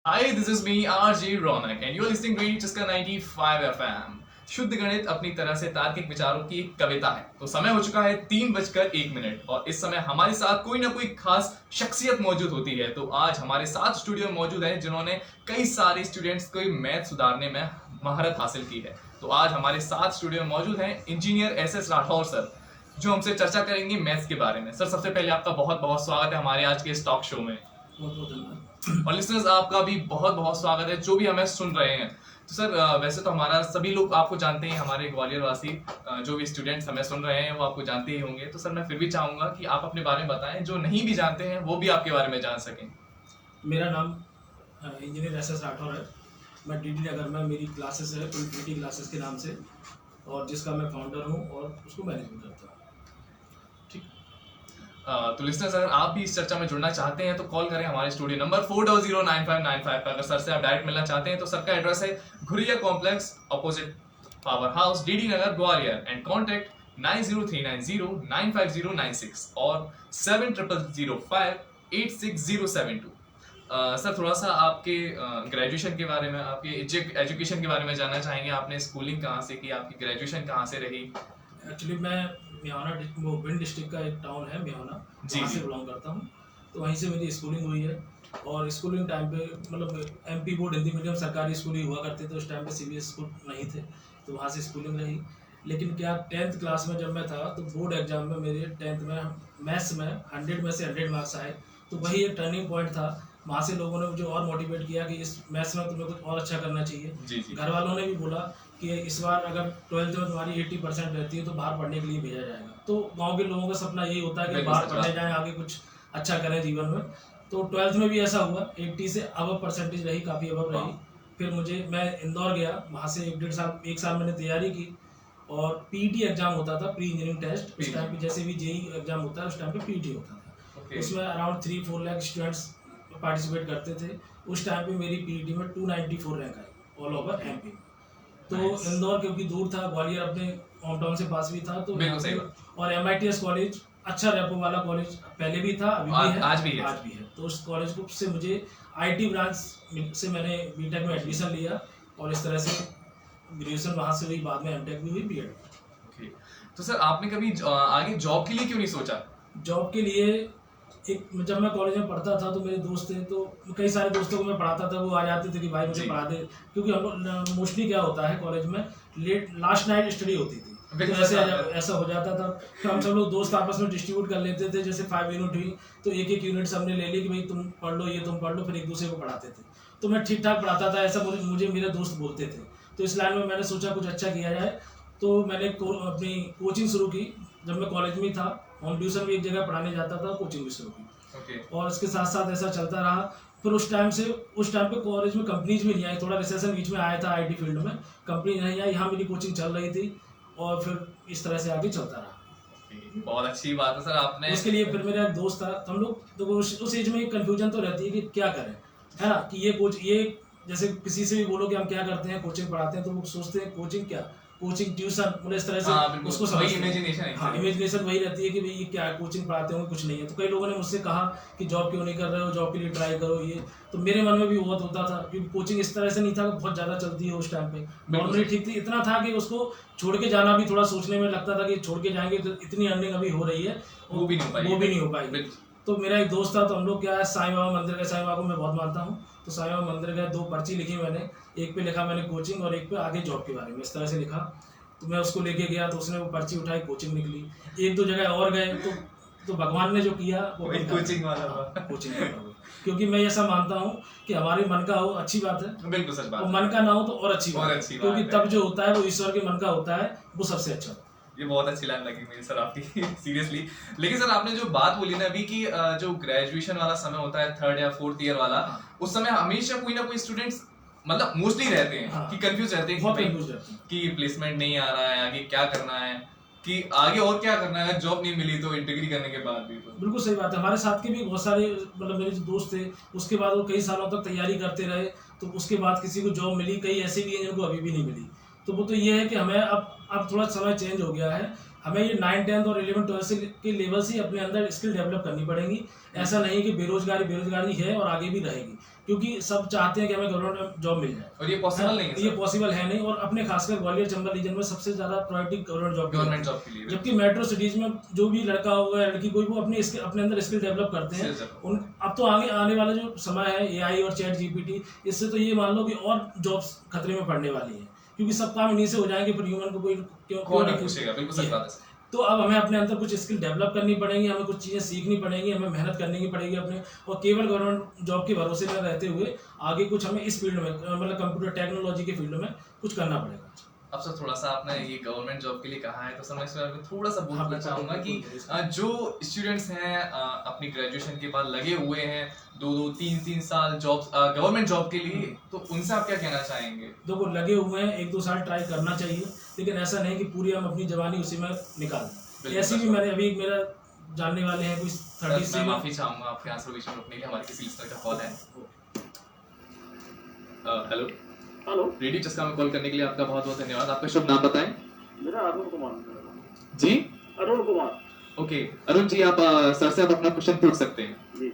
Hi, this is me, RJ Ronak, and you're listening to Chaska 95 FM. शुद्ध गणित अपनी तरह से तार्किक विचारों की एक कविता है। तो समय हो चुका है 3:01 और इस समय हमारे साथ कोई ना कोई खास शख्सियत मौजूद होती है। तो आज हमारे साथ स्टूडियो में मौजूद है जिन्होंने कई सारे स्टूडेंट्स को मैथ सुधारने में महारत हासिल की है। तो आज हमारे साथ स्टूडियो में मौजूद हैं इंजीनियर SS राठौर सर, जो हमसे चर्चा करेंगे मैथ्स के बारे में। सर, सबसे पहले आपका बहुत बहुत स्वागत है हमारे आज के इस टॉक शो में। बहुत बहुत धन्यवाद। और लिसनर्स, आपका भी बहुत बहुत स्वागत है जो भी हमें सुन रहे हैं। तो सर, वैसे तो हमारा सभी लोग आपको जानते हैं, हमारे ग्वालियर वासी जो भी स्टूडेंट्स हमें सुन रहे हैं वो आपको जानते ही होंगे। तो सर, मैं फिर भी चाहूंगा कि आप अपने बारे में बताएं, जो नहीं भी जानते हैं वो भी आपके बारे में जान सकें। मेरा नाम इंजीनियर SS राठौर है। मैं DD नगर में मेरी क्लासेस है इन्फिनिटी क्लासेस के नाम से, और जिसका मैं फाउंडर हूँ और उसको मैनेजमेंट करता हूँ। ठीक। तो लिसनर्स, अगर आप भी इस चर्चा में जुड़ना चाहते हैं तो कॉल करें हमारे स्टूडियो नंबर 40095955 पर। अगर सर से आप डायरेक्ट मिलना चाहते हैं तो सर का एड्रेस है Ghuriya complex opposite power house, DD Nagar, Gwalior, and contact 9039095096 और 7005866072। सर, थोड़ा सा आपके ग्रेजुएशन के बारे में, आपके एजुकेशन के बारे में जानना चाहेंगे। आपने स्कूलिंग कहाँ से की, आपकी ग्रेजुएशन कहाँ से रही? एक्चुअली मैं मेहना वो भिंड डिस्ट्रिक्ट का एक टाउन है मेहना, वहाँ से बिलोंग करता हूँ। तो वहीं से मेरी स्कूलिंग हुई है। और स्कूलिंग टाइम पे मतलब MP बोर्ड हिंदी मीडियम सरकारी स्कूल ही हुआ करते थे उस टाइम पे, CBSE स्कूल नहीं थे, तो वहाँ से स्कूलिंग रही। लेकिन क्या 10th क्लास में जब मैं था तो बोर्ड एग्जाम में मेरे 10th में मैथ्स में 100 में से 100 मार्क्स आए। तो वही एक टर्निंग पॉइंट था। वहाँ से लोगों ने मुझे और मोटिवेट किया कि इस मैथ्स में तुम्हें कुछ और अच्छा करना चाहिए। घर वालों ने भी बोला कि इस बार अगर 12th में तुम्हारी 80% रहती है तो बाहर पढ़ने के लिए भेजा जाएगा। तो गांव के लोगों का सपना यही होता है कि बाहर पढ़ने जाएं, आगे कुछ अच्छा करें जीवन में। तो 12th में भी ऐसा हुआ, 80 से अबव परसेंटेज रही, काफ़ी अबव रही। फिर मैं इंदौर गया, वहाँ से 1 साल मैंने तैयारी की। और PET एग्जाम होता था, प्री इंजीनियरिंग टेस्ट। उस टाइम पे जैसे भी JEE एग्जाम होता है उस टाइम पे PET होता था। उसमें अराउंड 3-4 लाख स्टूडेंट्स पार्टिसिपेट करते थे। उस टाइम पे मेरी PET में 294 रैंक आई ऑल ओवर MP। तो इंदौर क्योंकि दूर था, ग्वालियर अपने होम टाउन से पास भी था, तो और MITS कॉलेज अच्छा रेपो वाला कॉलेज पहले भी था, अभी भी है, आज भी है। तो उस कॉलेज को से मुझे IT ब्रांच से मैंने BTech में एडमिशन लिया, और इस तरह से ग्रेजुएशन वहाँ से हुई, बाद में MTech भी हुई, B.Ed। तो सर, आपने कभी आगे जॉब के लिए क्यों नहीं सोचा? जॉब के लिए जब मैं कॉलेज में पढ़ता था तो मेरे दोस्त थे, तो कई सारे दोस्तों को मैं पढ़ाता था, वो आ जाते थे कि भाई मुझे पढ़ा दे। क्योंकि हम लोग मोस्टली क्या होता है कॉलेज में लास्ट नाइट स्टडी होती थी, तो ऐसा हो जाता था। तो हम सब लोग दोस्त आपस में डिस्ट्रीब्यूट कर लेते थे। जैसे 5 यूनिट हुई तो एक यूनिट हमने ले ली कि भाई तुम पढ़ लो, ये तुम पढ़ लो, फिर एक दूसरे को पढ़ाते थे। तो मैं ठीक ठाक पढ़ाता था, ऐसा मुझे मेरे दोस्त बोलते थे। तो इस लाइन में मैंने सोचा कुछ अच्छा किया जाए, तो मैंने अपनी कोचिंग शुरू की। जब मैं कॉलेज में था, होम ट्यूशन भी एक जगह पढ़ाने जाता था, कोचिंग भी शुरू की। और इसके साथ साथ ऐसा चलता रहा। फिर उस टाइम पे कॉलेज में कंपनीज भी नहीं आई, थोड़ा रिसेशन बीच में आया था IT फील्ड में, कंपनी नहीं आई, यहाँ मेरी कोचिंग चल रही थी, और फिर इस तरह से आगे चलता रहा। बहुत अच्छी बात है सर। आपने उसके लिए फिर मेरा एक दोस्त था, तो हम लोग तो उस एज में एक कन्फ्यूजन तो रहती है कि क्या करें, है ना। कि ये जैसे किसी से भी बोलो कि हम क्या करते हैं, कोचिंग पढ़ाते हैं, तो वो सोचते हैं कोचिंग क्या, कोचिंग ट्यूशन, मतलब इस तरह से उसको समझते हैं। हाँ, इमेजिनेशन वही रहती है कि भाई ये क्या है, कोचिंग पढ़ाते होंगे, कुछ नहीं है। तो कई लोगों ने मुझसे कहा कि जॉब क्यों नहीं कर रहे हो, जॉब के लिए ट्राई करो ये। तो मेरे मन में भी बहुत होता था, क्योंकि कोचिंग इस तरह से नहीं था, बहुत ज़्यादा चलती है उस टाइम पे। नॉर्मली ठीक थी, इतना था कि उसको छोड़ के जाना भी थोड़ा सोचने में लगता था कि छोड़ के जाएंगे तो इतनी अर्निंग अभी हो रही है, वो भी नहीं हो पाएगी। तो मेरा एक दोस्त था, तो हम लोग क्या है, साईं बाबा मंदिर गए, साईं बाबा को मैं बहुत मानता हूँ। तो साईं बाबा मंदिर गए, 2 पर्ची लिखी मैंने, एक पे लिखा मैंने कोचिंग और एक पे आगे जॉब के बारे में, इस तरह से लिखा। तो मैं उसको लेके गया, तो उसने वो पर्ची उठाई, कोचिंग निकली। 1-2 जगह और गए, तो भगवान ने जो किया वो कोचिंग वाला कोचिंग वाला। क्योंकि मैं ऐसा मानता हूँ कि हमारे मन का हो अच्छी बात है, बिल्कुल सच बात, और मन का ना हो तो और अच्छी बात है, क्योंकि तब जो होता है वो ईश्वर के मन का होता है, वो सबसे अच्छा। ये बहुत अच्छी लाइन लगी मुझे सर आपकी सीरियसली। लेकिन सर, आपने जो बात बोली ना अभी कि जो ग्रेजुएशन वाला समय होता है, 3rd या 4th ईयर वाला, उस समय हमेशा कोई ना कोई स्टूडेंट्स मतलब मोस्टली रहते हैं कि कंफ्यूज रहते हैं कि प्लेसमेंट नहीं आ रहा है, आगे क्या करना है, कि आगे और क्या करना है, जॉब नहीं मिली तो डिग्री करने के बाद भी। तो बिल्कुल सही बात है। हमारे साथ के भी बहुत सारे मतलब मेरे जो दोस्त थे, उसके बाद वो कई सालों तक तैयारी करते रहे, तो उसके बाद किसी को जॉब मिली, कई ऐसे भी हैं जिनको अभी भी नहीं मिली। तो वो तो ये है कि हमें अब थोड़ा समय चेंज हो गया है, हमें ये 9, 10 और 11, 12 के लेवल से अपने अंदर स्किल डेवलप करनी पड़ेगी। ऐसा नहीं कि बेरोजगारी है और आगे भी रहेगी, क्योंकि सब चाहते हैं कि हमें गवर्नमेंट जॉब मिल जाए, और ये पॉसिबल नहीं है, ये पॉसिबल है नहीं। और अपने खासकर ग्वालियर चंबल रीजन में सबसे ज्यादा प्रायोरिटी गवर्नमेंट जॉब के लिए, जबकि मेट्रो सिटीज में जो भी लड़का होगा लड़की कोई, वो अपने अंदर स्किल डेवलप करते हैं। अब तो आगे आने वाला जो समय है AI और चैट GPT, इससे तो ये मान लो कि और जॉब्स खतरे में पड़ने वाली है, क्योंकि सब काम इन्हीं से हो जाएंगे, फिर ह्यूमन को कोई क्यों नहीं पूछेगा। बिल्कुल सही बात है। तो अब हमें अपने अंदर कुछ स्किल डेवलप करनी पड़ेंगी, हमें कुछ चीज़ें सीखनी पड़ेंगी, हमें मेहनत करने की पड़ेगी अपने, और केवल गवर्नमेंट जॉब के भरोसे में रहते हुए आगे कुछ हमें इस फील्ड में, मतलब कंप्यूटर टेक्नोलॉजी के फील्ड में कुछ करना पड़ेगा। अब सर थोड़ा सा आपने ये गवर्नमेंट जॉब के लिए कहा है, तो सर मैं इस बारे में थोड़ा सा बोलना चाहूँगा कि जो स्टूडेंट्स हैं अपनी ग्रेजुएशन के बाद लगे हुए हैं 2-2, 3-3 साल जॉब गवर्नमेंट जॉब के लिए, तो उनसे आप क्या कहना चाहेंगे? देखो, लगे हुए हैं 1-2 साल ट्राई करना चाहिए, लेकिन ऐसा नहीं कि पूरी हम अपनी जवानी उसी में निकाल दें। ऐसी भी मैंने अभी मेरा जानने वाले हैं कुछ 30 मैं माफी चाहूँगा आपके आंसर बीच में रोकने के लिए, हमारे किसी लिस्टर का कॉल है। हेलो हेलो, रेडियो चस्का में कॉल करने के लिए आपका बहुत बहुत धन्यवाद। आपका शुभ नाम बताएं। मेरा अरुण कुमार जी, अरुण कुमार। ओके अरुण जी, आप सर से आप अपना क्वेश्चन पूछ सकते हैं। जी,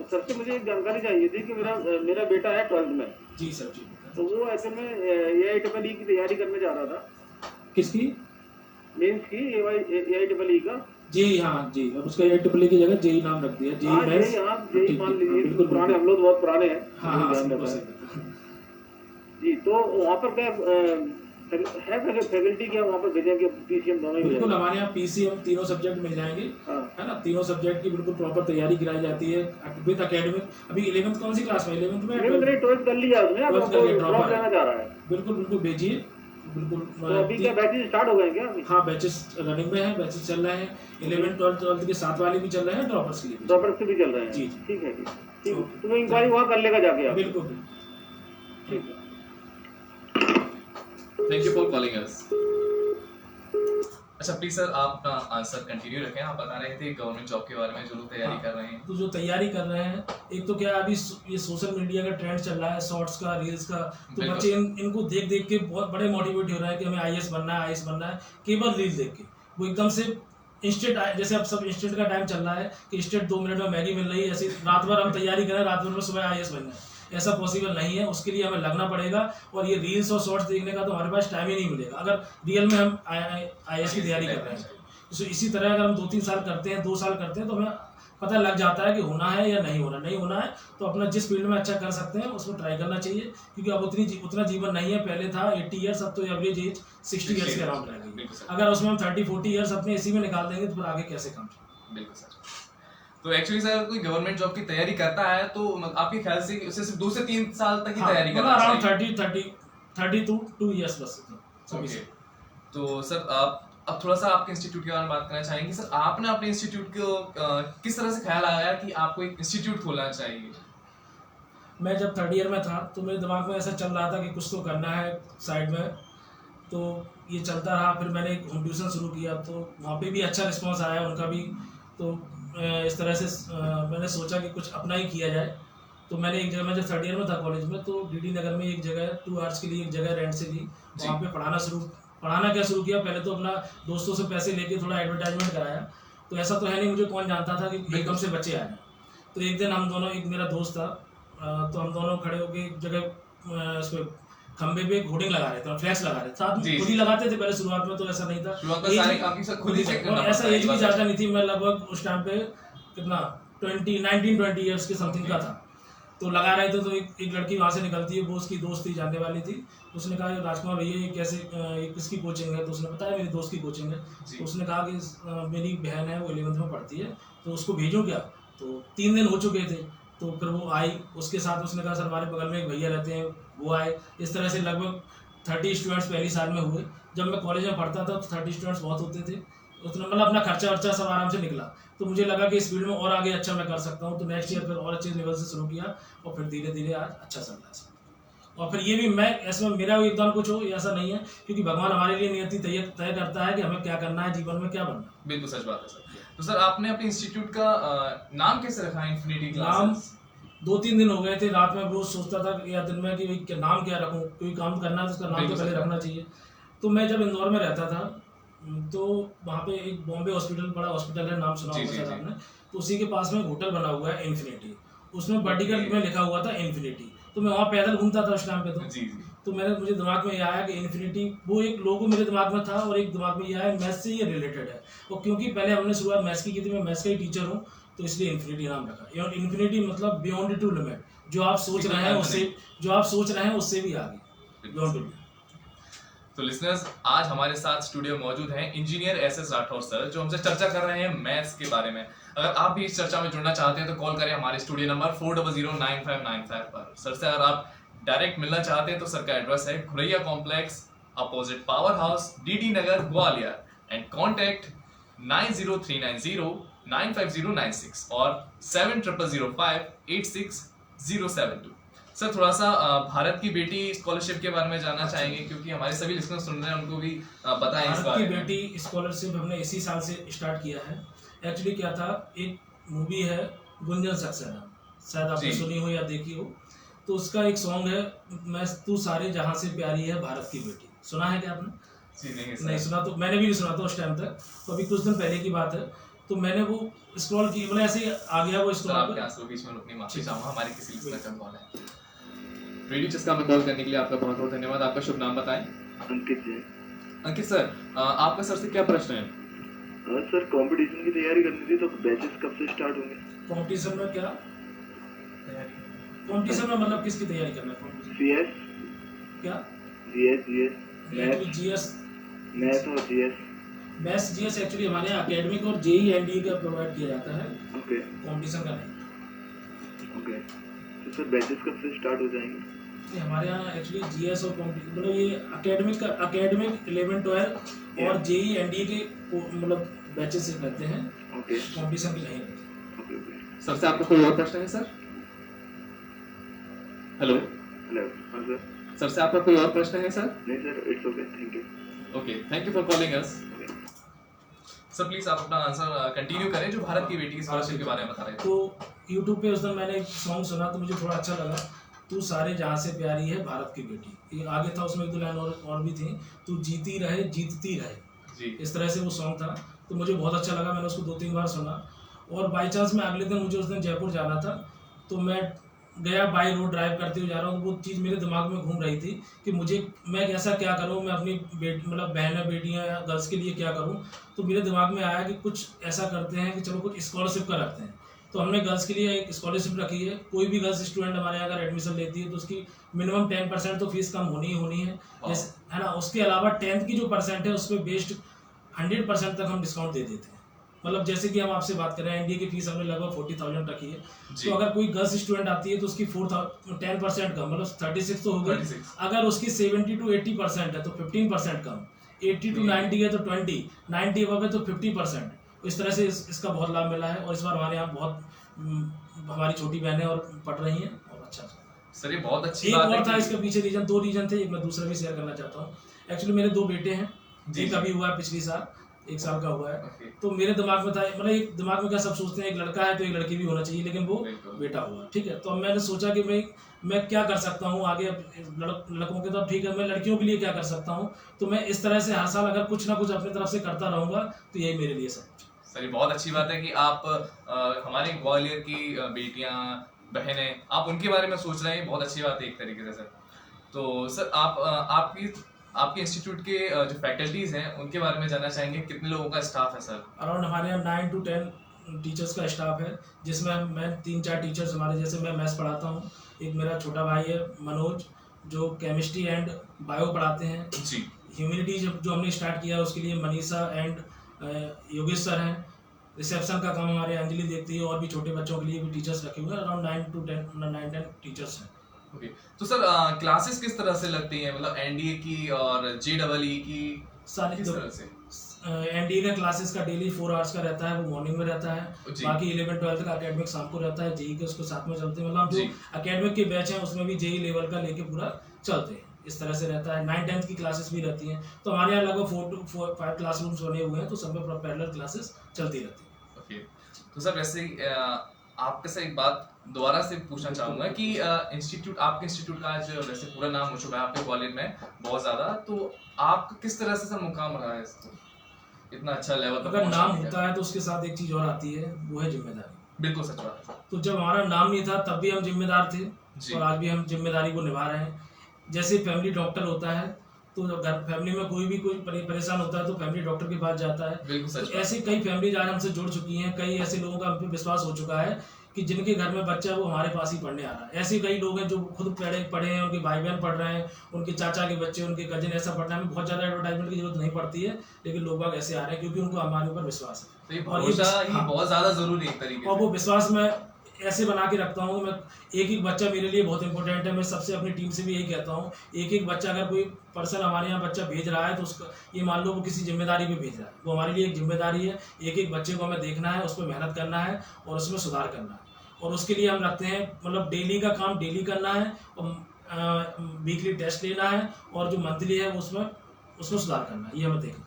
सर से मुझे एक जानकारी चाहिए थी कि मेरा बेटा है 12th में। जी सर जी। तो वो ऐसे में AIEEE की तैयारी करने जा रहा था। किसकी? मेंस की, AIEEE का। जी हाँ जी, अब उसका AIEEE की जगह जेई नाम रख दिया। जेई मान लीजिए, पुराने हम लोग बहुत पुराने हैं। हाँ, जी, तो वहाँ पर क्या है फैकल्टी, क्या वहाँ पर भेजेंगे PCM दोनों ही? बिल्कुल, हमारे यहाँ PCM तीनों सब्जेक्ट मिल जाएंगे, है ना। तीनों सब्जेक्ट की बिल्कुल प्रॉपर तैयारी कराई जाती है विद एकेडमिक। अभी 11th कौन सी क्लास में? 11th में 12th कर लिया उसने, अब ड्रॉप लेना चाह रहा है। बिल्कुल भेजिए, बिल्कुल। तो अभी क्या बैचेस स्टार्ट हो गए क्या? हाँ, बैचेस रनिंग में हैं, बैचेस चल रहे हैं। 11th 12th के साथ वाले भी चल रहे हैं, ड्रॉपर्स के लिए भी चल रहे हैं। जी, ठीक है, ठीक। तो इंक्वायरी वहाँ कर लेगा जाके आप? बिल्कुल, ठीक है। Thank you for calling us. अच्छा प्लीज सर, आप अपना आंसर कंटिन्यू रखें। आप बता रहे थे गवर्नमेंट जॉब के बारे में, जो लोग तैयारी कर रहे हैं। तो जो तैयारी कर रहे हैं, एक तो क्या अभी ये सोशल मीडिया का ट्रेंड चल रहा है, शॉर्ट्स का, रील्स का, तो बच्चे इनको देख के बहुत बड़े मोटिवेट हो रहे हैं कि हमें IAS बनना है, केवल रील देख के। वो एकदम से इंस्टेंट, जैसे अब सब इंस्टेंट का टाइम चल रहा है कि इंस्टेंट 2 मिनट में मैगी मिल रही है, ऐसे रात भर हम तैयारी करें, रात भर में सुबह IAS बनना है, ऐसा पॉसिबल नहीं है। उसके लिए हमें लगना पड़ेगा, और ये रील्स और शॉर्ट्स देखने का तो हमारे पास टाइम ही नहीं मिलेगा अगर रियल में हम IAS की तैयारी कर रहे हैं। तो इसी तरह अगर हम 2-3 साल करते हैं, 2 साल करते हैं, तो हमें पता लग जाता है कि होना है या नहीं होना है। तो अपना जिस फील्ड में अच्छा कर सकते हैं उसको ट्राई करना चाहिए, क्योंकि अब उतना जीवन नहीं है। पहले था 80 ईयर्स, अब तो एवरेज एज 60 ईयर्स के अराउंड रह गई। अगर उसमें हम 30-40 ईयर्स अपने इसी में निकाल देंगे तो फिर आगे कैसे काम? बिल्कुल सर। तो एक्चुअली सर, कोई गवर्नमेंट जॉब की तैयारी करता है तो आपके ख्याल से उसे सिर्फ 2 से 3 साल तक ही तैयारी करना चाहिए? अराउंड 30 ईयर्स बस। ओके, तो सर आप अब थोड़ा सा आपके इंस्टीट्यूट के बारे में बात करना चाहेंगे। सर, आपने अपने इंस्टीट्यूट को किस तरह से ख्याल आया कि आपको एक इंस्टीट्यूट खोलना चाहिए? मैं जब 3rd ईयर में था तो मेरे दिमाग में ऐसा चल रहा था कि कुछ तो करना है साइड में, तो ये चलता रहा। फिर मैंने एक होम ट्यूशन शुरू किया, तो वहाँ पे भी अच्छा रिस्पांस आया उनका भी। तो इस तरह से मैंने सोचा कि कुछ अपना ही किया जाए। तो मैंने एक जगह, मैं जब 3rd ईयर में था कॉलेज में, तो DD नगर में एक जगह 2 आवर्स के लिए एक जगह रेंट से ली, वहाँ पे पढ़ाना क्या शुरू किया। पहले तो अपना दोस्तों से पैसे लेके थोड़ा एडवर्टाइजमेंट कराया। तो ऐसा तो है नहीं, मुझे कौन जानता था कि एकदम से बच्चे आए। तो एक दिन हम दोनों, एक मेरा दोस्त था, तो हम दोनों खड़े होकर एक जगह इस पे खंबे पे होर्डिंग लगा रहे थे, फ्लैक्स लगा रहे थे, साथ में खुद ही लगाते थे पहले शुरुआत में। तो ऐसा नहीं था, और ऐसा एज भी ज़्यादा नहीं थी। मैं लगभग उस टाइम पे कितना 19-20 ईयर्स के समथिंग का था। तो लगा रहे थे, तो एक लड़की वहाँ से निकलती है, वो उसकी दोस्त थी, जानने वाली थी। उसने कहा राजकुमार भैया ये कैसे, ये किसकी कोचिंग है? तो उसने बताया मेरी दोस्त की कोचिंग है। तो उसने कहा कि मेरी बहन है, वो 11th में पढ़ती है, तो उसको भेजो क्या? तो 3 दिन हो चुके थे, तो फिर वो आई, उसके साथ उसने कहा सर हमारे बगल में एक भैया रहते हैं, वो आए। इस तरह से लगभग 30 स्टूडेंट्स पहली साल में हुए। जब मैं कॉलेज में पढ़ता था तो 30 स्टूडेंट्स बहुत होते थे, उतना मतलब अपना खर्चा वर्चा सब आराम से निकला। तो मुझे लगा कि इस फील्ड में और आगे अच्छा मैं कर सकता हूँ। तो नेक्स्ट ईयर फिर और अच्छे लेवल से शुरू किया, और फिर धीरे धीरे आज अच्छा चल रहा है। और फिर ये भी मैं, इसमें मेरा योगदान कुछ हो ऐसा नहीं है, क्योंकि भगवान हमारे लिए नियति तय करता है कि हमें क्या करना है, जीवन में क्या बनना है। बिल्कुल सच बात है सर। तो सर आपने अपने इंस्टीट्यूट का नाम कैसे रखा है? Infinity classes. नाम 2-3 दिन हो गए थे, रात में रोज सोचता था या दिन में कि भाई नाम क्या रखूं, कोई काम करना है तो उसका नाम तो पहले रखना चाहिए। तो मैं जब इंदौर में रहता था तो वहाँ पे एक बॉम्बे हॉस्पिटल, बड़ा हॉस्पिटल है, नाम सुना जी होगा जी शायद जी आपने। तो उसी के पास में एक होटल बना हुआ है इन्फिनिटी, उसमें वर्टिकल ओके। में लिखा हुआ था इन्फिनिटी। तो मैं वहाँ पैदल घूमता था उस टाइम पे। जी जी तो मुझे दिमाग में ये आया कि इन्फिनिटी, वो एक लोगो मेरे दिमाग में था, और एक दिमाग में ये आया मैथ्स से ये रिलेटेड है। और क्योंकि पहले हमने शुरुआत मैथ्स की थी, मैं मैथ्स का ही टीचर हूँ, तो इसलिए इन्फिनिटी नाम रखा। और इन्फिनिटी मतलब बियॉन्ड टू लिमिट, जो आप सोच रहे हैं उससे, जो आप सोच रहे हैं उससे भी आगे, बियॉन्ड टू लिमिट। तो लिसनर्स, आज हमारे साथ स्टूडियो मौजूद हैं इंजीनियर एस राठौर सर, जो हमसे चर्चा कर रहे हैं मैथ्स के बारे में। अगर आप भी इस चर्चा में जुड़ना चाहते हैं तो कॉल करें हमारे स्टूडियो नंबर 40095955 पर। सर से अगर आप डायरेक्ट मिलना चाहते हैं तो सर का एड्रेस है Khuraiya complex, opposite power house, DD Nagar, Gwalior. And contact 9039095096 और 7005867072। सर थोड़ा सा भारत की बेटी स्कॉलरशिप के बारे में जानना चाहेंगे, क्योंकि हमारे सभी लिसनर सुन रहे हैं, उनको भी बताएं इस भारत बारे की में। बेटी स्कॉलरशिप हमने इसी साल से स्टार्ट किया है। एक्चुअली क्या था, एक मूवी है गुंजन सक्सेना, शायद आपने जी। सुनी हो या देखी हो। तो उसका एक सॉन्ग है, मैं तू सारे जहां से प्यारी है भारत की बेटी। सुना है क्या आपने? जी नहीं नहीं सर। सुना, तो मैंने भी नहीं सुना था उस टाइम तक। तो अभी कुछ दिन पहले की बात है, तो मैंने वो स्क्रॉल की, मतलब ऐसे ही आ गया वो सर स्क्रॉल आपके पे। आंसू बीच में रुकनी माफी चाहूंगा, हमारे किसी लिसनर का कॉल है। रेडियो चस्का में कॉल करने के लिए आपका बहुत बहुत धन्यवाद। आपका शुभ नाम बताएं। अंकित जी। अंकित सर, आपका सर से क्या प्रश्न है? सर कंपटीशन की तैयारी करनी थी, तो बैचेस कब से स्टार्ट होंगे? कंपटीशन में क्या कंपटीशन में मतलब किसकी तैयारी करना है? सीएस, क्या जीएस, मैथ, जीएस, मैथ और जीएस। मैथ्स जीएस एक्चुअली हमारे यहाँ अकेडमिक और जेई एनडीए का प्रोवाइड किया जाता है, ओके कंपटीशन का नहीं। ओके। तो सर बैचेस कब से स्टार्ट हो जाएंगे? नहीं, हमारे यहाँ एक्चुअली जीएस और कंपटीशन, मतलब ये अकेडमिक 11 12 और जेई एनडीए के मतलब बैचेस से करते हैं, ओके कंपटीशन की नहीं रहती। Okay okay. सर से आपका कोई और प्रश्न है सर? हेलो हेलो, हाँ सर। सर से आपका कोई और प्रश्न है सर? नहीं sir, it's okay, thank you. Okay, thank you for calling us. Sir please आप अपना आंसर कंटिन्यू करें, जो भारत की बेटी की स्कॉलरशिप के बारे में बता रहे थे। तो यूट्यूब पे उस दिन मैंने एक सॉन्ग सुना, तो मुझे थोड़ा अच्छा लगा, तू सारे जहाँ से प्यारी है भारत की बेटी। ये आगे था, उसमें एक दो लाइन और भी थी, तू जीती रहे जीतती रहे, जी इस तरह से वो सॉन्ग था। तो मुझे बहुत अच्छा लगा, मैंने उसको 2-3 बार सुना। और बाई चांस मैं अगले दिन, मुझे उस दिन जयपुर जाना था, तो मैं गया, बाई रोड ड्राइव करते हुए जा रहा हूँ, वो चीज़ मेरे दिमाग में घूम रही थी कि मैं ऐसा क्या करूँ, मैं अपनी मतलब बहनें बेटियाँ या गर्ल्स के लिए क्या करूँ। तो मेरे दिमाग में आया कि कुछ ऐसा करते हैं कि चलो कुछ स्कॉलरशिप का रखते हैं। तो हमने गर्ल्स के लिए एक स्कॉलरशिप रखी है। कोई भी गर्ल्स स्टूडेंट हमारे यहाँ अगर एडमिशन लेती है तो उसकी मिनिमम 10% तो फीस कम होनी ही होनी है, है ना। उसके अलावा 10th की जो परसेंट है उस पर बेस्ड 100% तक हम डिस्काउंट दे देते हैं। मतलब जैसे कि हम आपसे बात कर रहे हैं, एनडीए की फीस हमने लगभग 40,000 रखी है। तो अगर कोई गर्ल्स स्टूडेंट आती है तो उसकी 10% कम, मतलब 36 तो हो गई। 36। अगर उसकी 70 to 80% है तो 15% कम, 80 to 90 है तो 20, 90 अबव है तो 50%। इस तरह से इसका बहुत लाभ मिला है। और इस बार हमारे यहाँ बहुत हमारी छोटी बहनें और पढ़ रही हैं, और अच्छा सर ये बहुत अच्छी एक बात है और था कि- इसके पीछे रीजन, 2 रीजन थे, एक मैं दूसरा भी शेयर करना चाहता हूँ। एक्चुअली मेरे 2 बेटे हैं, जी, एक जी। अभी हुआ है पिछली साल, 1 साल का हुआ है। ओके। तो मेरे दिमाग में था, मतलब एक दिमाग में क्या सब सोचते हैं, एक लड़का है तो एक लड़की भी होना चाहिए, लेकिन वो बिल्कुल। बेटा हुआ, ठीक है। तो अब मैंने सोचा कि मैं क्या कर सकता हूँ आगे। अब लड़कों के तो ठीक है, मैं लड़कियों के लिए क्या कर सकता हूँ। तो मैं इस तरह से हर साल अगर कुछ ना कुछ अपनी तरफ से करता रहूँगा, तो यही मेरे लिए सब। सर ये बहुत अच्छी बात है कि आप हमारे ग्वालियर की बेटियां बहनें, आप उनके बारे में सोच रहे हैं, बहुत अच्छी बात है एक तरीके से सर। तो सर आप आपके इंस्टीट्यूट के जो फैकल्टीज हैं उनके बारे में जानना चाहेंगे, कितने लोगों का स्टाफ है सर? अराउंड हमारे यहाँ 9 to 10 टीचर्स का स्टाफ है, जिसमें मैं 3-4 टीचर्स हमारे, जैसे मैं मैथ्स पढ़ाता हूँ, एक मेरा छोटा भाई है मनोज, जो केमिस्ट्री एंड बायो पढ़ाते हैं। जी। ह्यूमैनिटी जो हमने स्टार्ट किया है उसके लिए मनीषा एंड योगेश सर हैं। रिसेप्शन का काम हमारे अंजलि देखती है, और भी छोटे बच्चों के लिए भी टीचर्स रखे हुए हैं। अराउंड 9-10 टीचर्स हैं। ओके। तो सर क्लासेस किस तरह से लगती हैं, मतलब एनडीए की और जेईई की सारी किस तरह से? एनडीए का क्लासेस का डेली 4 आवर्स का रहता है, वो मॉर्निंग में रहता है। जी। बाकी 11 12 का अकेडमिक शाम को रहता है, जेई के उसको साथ में चलते हैं। मतलब जो जी। अकेडमिक के बैच हैं उसमें भी जेई लेवल का लेके पूरा चलते हैं, इस तरह से रहता है। 9 10th की क्लासेस भी रहती हैं। तो हमारे यहाँ लगभग 4 to 5 क्लासरूम्स बने हुए हैं, तो सब में पैरेलल क्लासेस चलती रहती हैं। ओके। तो सर वैसे ही आपके से एक बात दोबारा से पूछना चाहूंगा कि आपके इंस्टीट्यूट का आज वैसे पूरा नाम हो चुका है आपके कॉलेज में बहुत ज्यादा, तो आपका किस तरह से सर मुकाम रहा है इसको? इतना अच्छा लेवल तक अगर पहुंचा नाम दिया। होता है तो उसके साथ एक चीज और आती है, वो है जिम्मेदारी। बिल्कुल सच बात है। तो जब हमारा नाम नहीं था तब भी हम जिम्मेदार थे जी। और आज भी हम जिम्मेदारी को निभा रहे हैं। जैसे फैमिली डॉक्टर होता है तो जब घर फैमिली में कोई भी परेशान होता है तो फैमिली डॉक्टर के पास जाता है। बिल्कुल सच तो बात। ऐसी कई फैमिलीज आज हमसे जुड़ चुकी हैं, कई ऐसे लोगों का हम पे विश्वास हो चुका है कि जिनके घर में बच्चा है वो हमारे पास ही पढ़ने आ रहा है। ऐसे कई लोग हैं जो खुद पढ़े हैं, उनके भाई बहन पढ़ रहे हैं, उनके चाचा के बच्चे, उनके कजिन ऐसा पढ़ रहे हैं। हमें बहुत ज़्यादा एडवर्टाइजमेंट की जरूरत नहीं पड़ती है, लेकिन लोग बाग ऐसे आ रहे हैं क्योंकि उनको हमारे ऊपर विश्वास है। तो ये और ये भरोसा ही हाँ। बहुत ज्यादा जरूरी है एक तरीके और से। वो विश्वास मैं ऐसे बना के रखता हूँ। मैं एक एक बच्चा मेरे लिए बहुत इंपॉर्टेंट है। मैं सबसे अपनी टीम से भी यही कहता हूँ, एक एक बच्चा, अगर कोई पर्सन हमारे यहाँ बच्चा भेज रहा है तो उसका ये मान लो वो किसी जिम्मेदारी पे भेज रहा है, वो हमारे लिए एक जिम्मेदारी है। एक एक बच्चे को हमें देखना है, उस पर मेहनत करना है और उसमें सुधार करना है। और उसके लिए हम रखते हैं मतलब डेली का काम डेली करना है और वीकली टेस्ट लेना है और जो मंथली है उसमें सुधार करना है, ये हमें देखना है।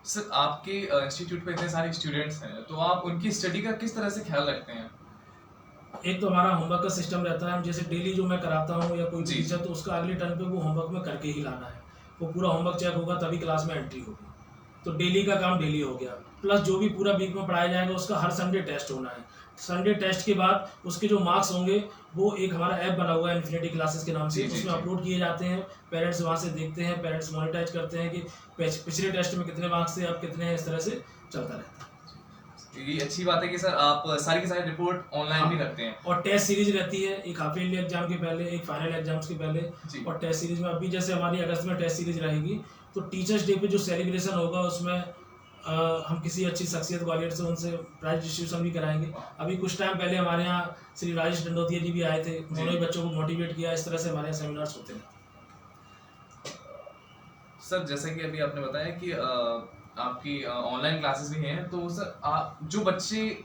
सर आपके इंस्टीट्यूट पे इतने सारे स्टूडेंट्स हैं, तो आप उनकी स्टडी का किस तरह से ख्याल रखते हैं? एक तो हमारा होमवर्क का सिस्टम रहता है। हम जैसे डेली जो मैं कराता हूँ या कोई जी। टीचर, तो उसका अगले टर्न पे वो होमवर्क में करके ही लाना है। वो पूरा होमवर्क चेक होगा तभी क्लास में एंट्री होगी। तो डेली का काम डेली हो गया, प्लस जो भी पूरा वीक में पढ़ाया जाएगा उसका हर संडे टेस्ट होना है। संडे टेस्ट के बाद उसके जो मार्क्स होंगे वो एक हमारा ऐप बना हुआ है इन्फिनिटी क्लासेस के नाम से, जी, जी, उसमें जी। अपलोड किए जाते हैं। पेरेंट्स वहाँ से देखते हैं, पेरेंट्स मॉनिटाइज करते हैं कि पिछले टेस्ट में कितने मार्क्स थे, अब कितने हैं, इस तरह से चलता रहता है। ये अच्छी बात है कि सर आप सारी की सारी रिपोर्ट ऑनलाइन भी रखते हैं। और टेस्ट सीरीज रहती है, एक हाफ ईयरली एग्जाम के पहले, एक फाइनल एग्जाम्स के पहले। जी। और टेस्ट सीरीज में अभी जैसे हमारी अगस्त में टेस्ट सीरीज रहेगी, तो टीचर्स डे पे जो सेलिब्रेशन होगा उसमें हम किसी अच्छी शख्सियत ग्वालियर से उनसे प्राइज डिस्ट्रीब्यूशन भी कराएंगे। अभी कुछ टाइम पहले हमारे यहाँ श्री राजेश डंडोतिया जी भी आए थे, उन्होंने बच्चों को मोटिवेट किया। इस तरह से हमारे यहाँ सेमिनार्स होते हैं। सर जैसे कि अभी आपने बताया कि आपकी ऑनलाइन क्लासेस भी हैं, तो सर आप जो बच्चे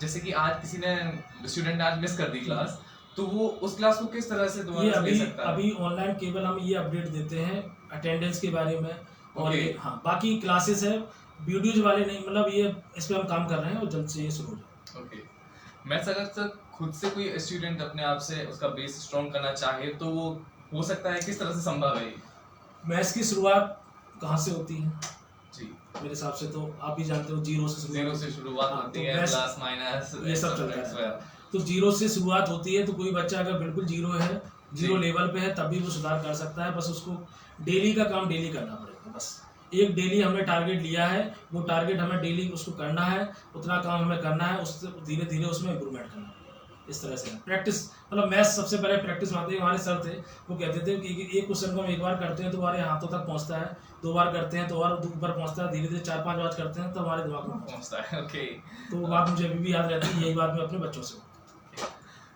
जैसे कि आज किसी ने स्टूडेंट आज मिस कर दी क्लास, तो वो उस क्लास को किस तरह से ये दोबारा ले सकता है? अभी ऑनलाइन केवल हम ये अपडेट देते हैं अटेंडेंस के बारे में। और Okay. ये हाँ, बाकी क्लासेस है वीडियोज वाले नहीं, मतलब ये इस पे हम काम कर रहे हैं और जल्द से ये शुरू हो जाए। ओके। मैथ्स अगर सर खुद से कोई स्टूडेंट अपने आप से उसका बेस स्ट्रॉन्ग करना चाहे तो वो हो सकता है, किस तरह से संभव है ये? मैथ्स की शुरुआत कहाँ से होती है? जी। मेरे हिसाब से तो आप भी जानते हो, जीरो से जीरो से शुरुआत हाँ, होती तो है, मैथ्स प्लस माइनस ये सब चलता है। तो जीरो से शुरुआत होती है। तो कोई बच्चा अगर बिल्कुल जीरो है, जीरो जी। लेवल पे है, तब भी वो सुधार कर सकता है। बस उसको डेली का काम डेली करना पड़ेगा। बस एक डेली हमने टारगेट लिया है, वो टारगेट हमें डेली उसको करना है, उतना काम हमें करना है, उससे धीरे धीरे उसमें इम्प्रूवमेंट करना है। इस तरह से प्रैक्टिस, मतलब मैथ्स सबसे पहले प्रैक्टिस मानते हैं। हमारे सर थे, वो कहते थे कि एक क्वेश्चन को हम एक बार करते हैं तो हमारे हाथों तक पहुंचता है, 2 बार करते हैं तो और ऊपर पहुंचता है, धीरे धीरे 4-5 बार करते हैं तो हमारे दिमाग में पहुंचता पहुंचता है। ओके। है। तो वो बात मुझे अभी भी याद रहती है, यही बात मैं अपने बच्चों से।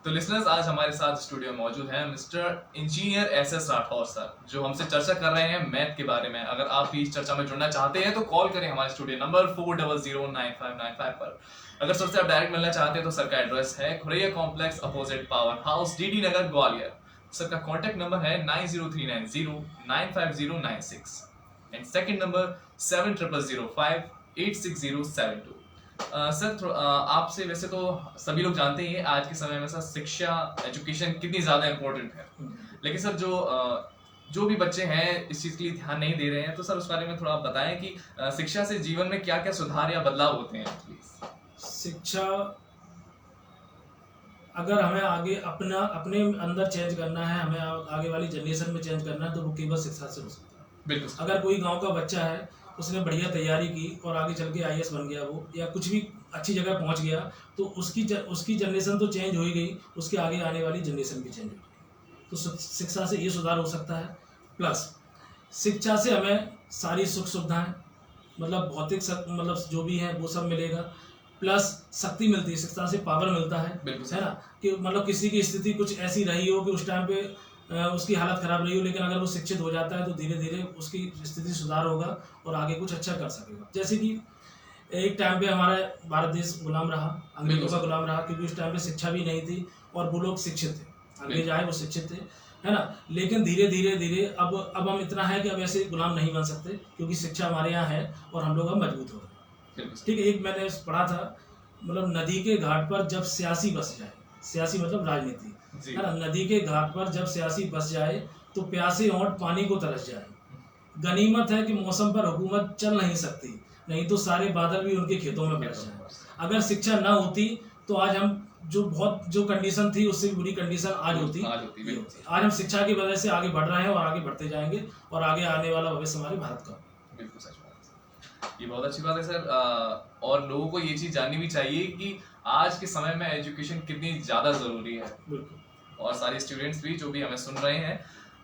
तो लिसनर्स, आज हमारे साथ स्टूडियो में मौजूद हैं mister engineer S Rathore sir, जो हमसे चर्चा कर रहे हैं मैथ के बारे में। अगर आप भी इस चर्चा में जुड़ना चाहते हैं तो कॉल करें हमारे स्टूडियो नंबर 40095955 पर। अगर सर से आप डायरेक्ट मिलना चाहते हैं तो सर का एड्रेस है Khuraiya complex opposite power house, DD Nagar, Gwalior. Sir का कॉन्टैक्ट नंबर है 9039095096 एंड सेकंड नंबर 7005866072। सर आपसे, वैसे तो सभी लोग जानते ही हैं आज के समय में सर शिक्षा, एजुकेशन कितनी ज़्यादा इम्पोर्टेंट है, लेकिन सर जो भी बच्चे हैं इस चीज़ के लिए ध्यान नहीं दे रहे हैं, तो सर उस बारे में थोड़ा आप बताएं कि शिक्षा से जीवन में क्या क्या सुधार या बदलाव होते हैं प्लीज। शिक्षा, अगर हमें आगे अपने अंदर चेंज करना है, हमें आगे वाली जनरेशन में चेंज करना है, तो वो केवल शिक्षा से हो सकता है। बिल्कुल। अगर कोई गांव का बच्चा है, उसने बढ़िया तैयारी की और आगे चल के IAS बन गया वो, या कुछ भी अच्छी जगह पहुंच गया, तो उसकी जनरेशन तो चेंज हो ही गई, उसके आगे आने वाली जनरेशन भी चेंज हो गई। तो शिक्षा से ये सुधार हो सकता है। प्लस शिक्षा से हमें सारी सुख सुविधाएं, मतलब भौतिक मतलब जो भी है वो सब मिलेगा। प्लस शक्ति मिलती है, शिक्षा से पावर मिलता है ना, कि मतलब किसी की स्थिति कुछ ऐसी रही हो कि उस टाइम पे उसकी हालत खराब रही हो, लेकिन अगर वो शिक्षित हो जाता है तो धीरे धीरे उसकी स्थिति सुधार होगा और आगे कुछ अच्छा कर सकेगा। जैसे कि एक टाइम पे हमारा भारत देश गुलाम रहा, अंग्रेजों का गुलाम रहा, क्योंकि उस टाइम पे शिक्षा भी नहीं थी और वो लोग शिक्षित थे, अंग्रेज आए वो शिक्षित थे, है ना। लेकिन धीरे धीरे अब हम इतना है कि अब ऐसे गुलाम नहीं बन सकते, क्योंकि शिक्षा हमारे यहाँ है और हम लोग अब मजबूत हो रहे हैं। ठीक है, एक मैंने पढ़ा था, मतलब नदी के घाट पर जब स्यासी बस जाए, स्यासी मतलब राजनीति, है ना, नदी के घाट पर जब स्यासी बस जाए तो प्यासे होंठ पानी को तरस जाए। गनीमत है कि मौसम पर हुकूमत चल नहीं सकती, नहीं तो सारे बादल भी उनके खेतों में बरस जाए। अगर शिक्षा ना होती तो आज हम जो कंडीशन थी उससे भी बुरी कंडीशन आज होती। आज हम शिक्षा की वजह से आगे बढ़ रहे हैं और आगे बढ़ते जाएंगे और आगे आने वाला भविष्य हमारे भारत का। बिल्कुल सच बात है, ये बहुत अच्छी बात है सर। और लोगों को ये चीज़ जाननी भी चाहिए कि आज के समय में एजुकेशन कितनी ज़्यादा ज़रूरी है। बिल्कुल। और सारे स्टूडेंट्स भी जो भी हमें सुन रहे हैं,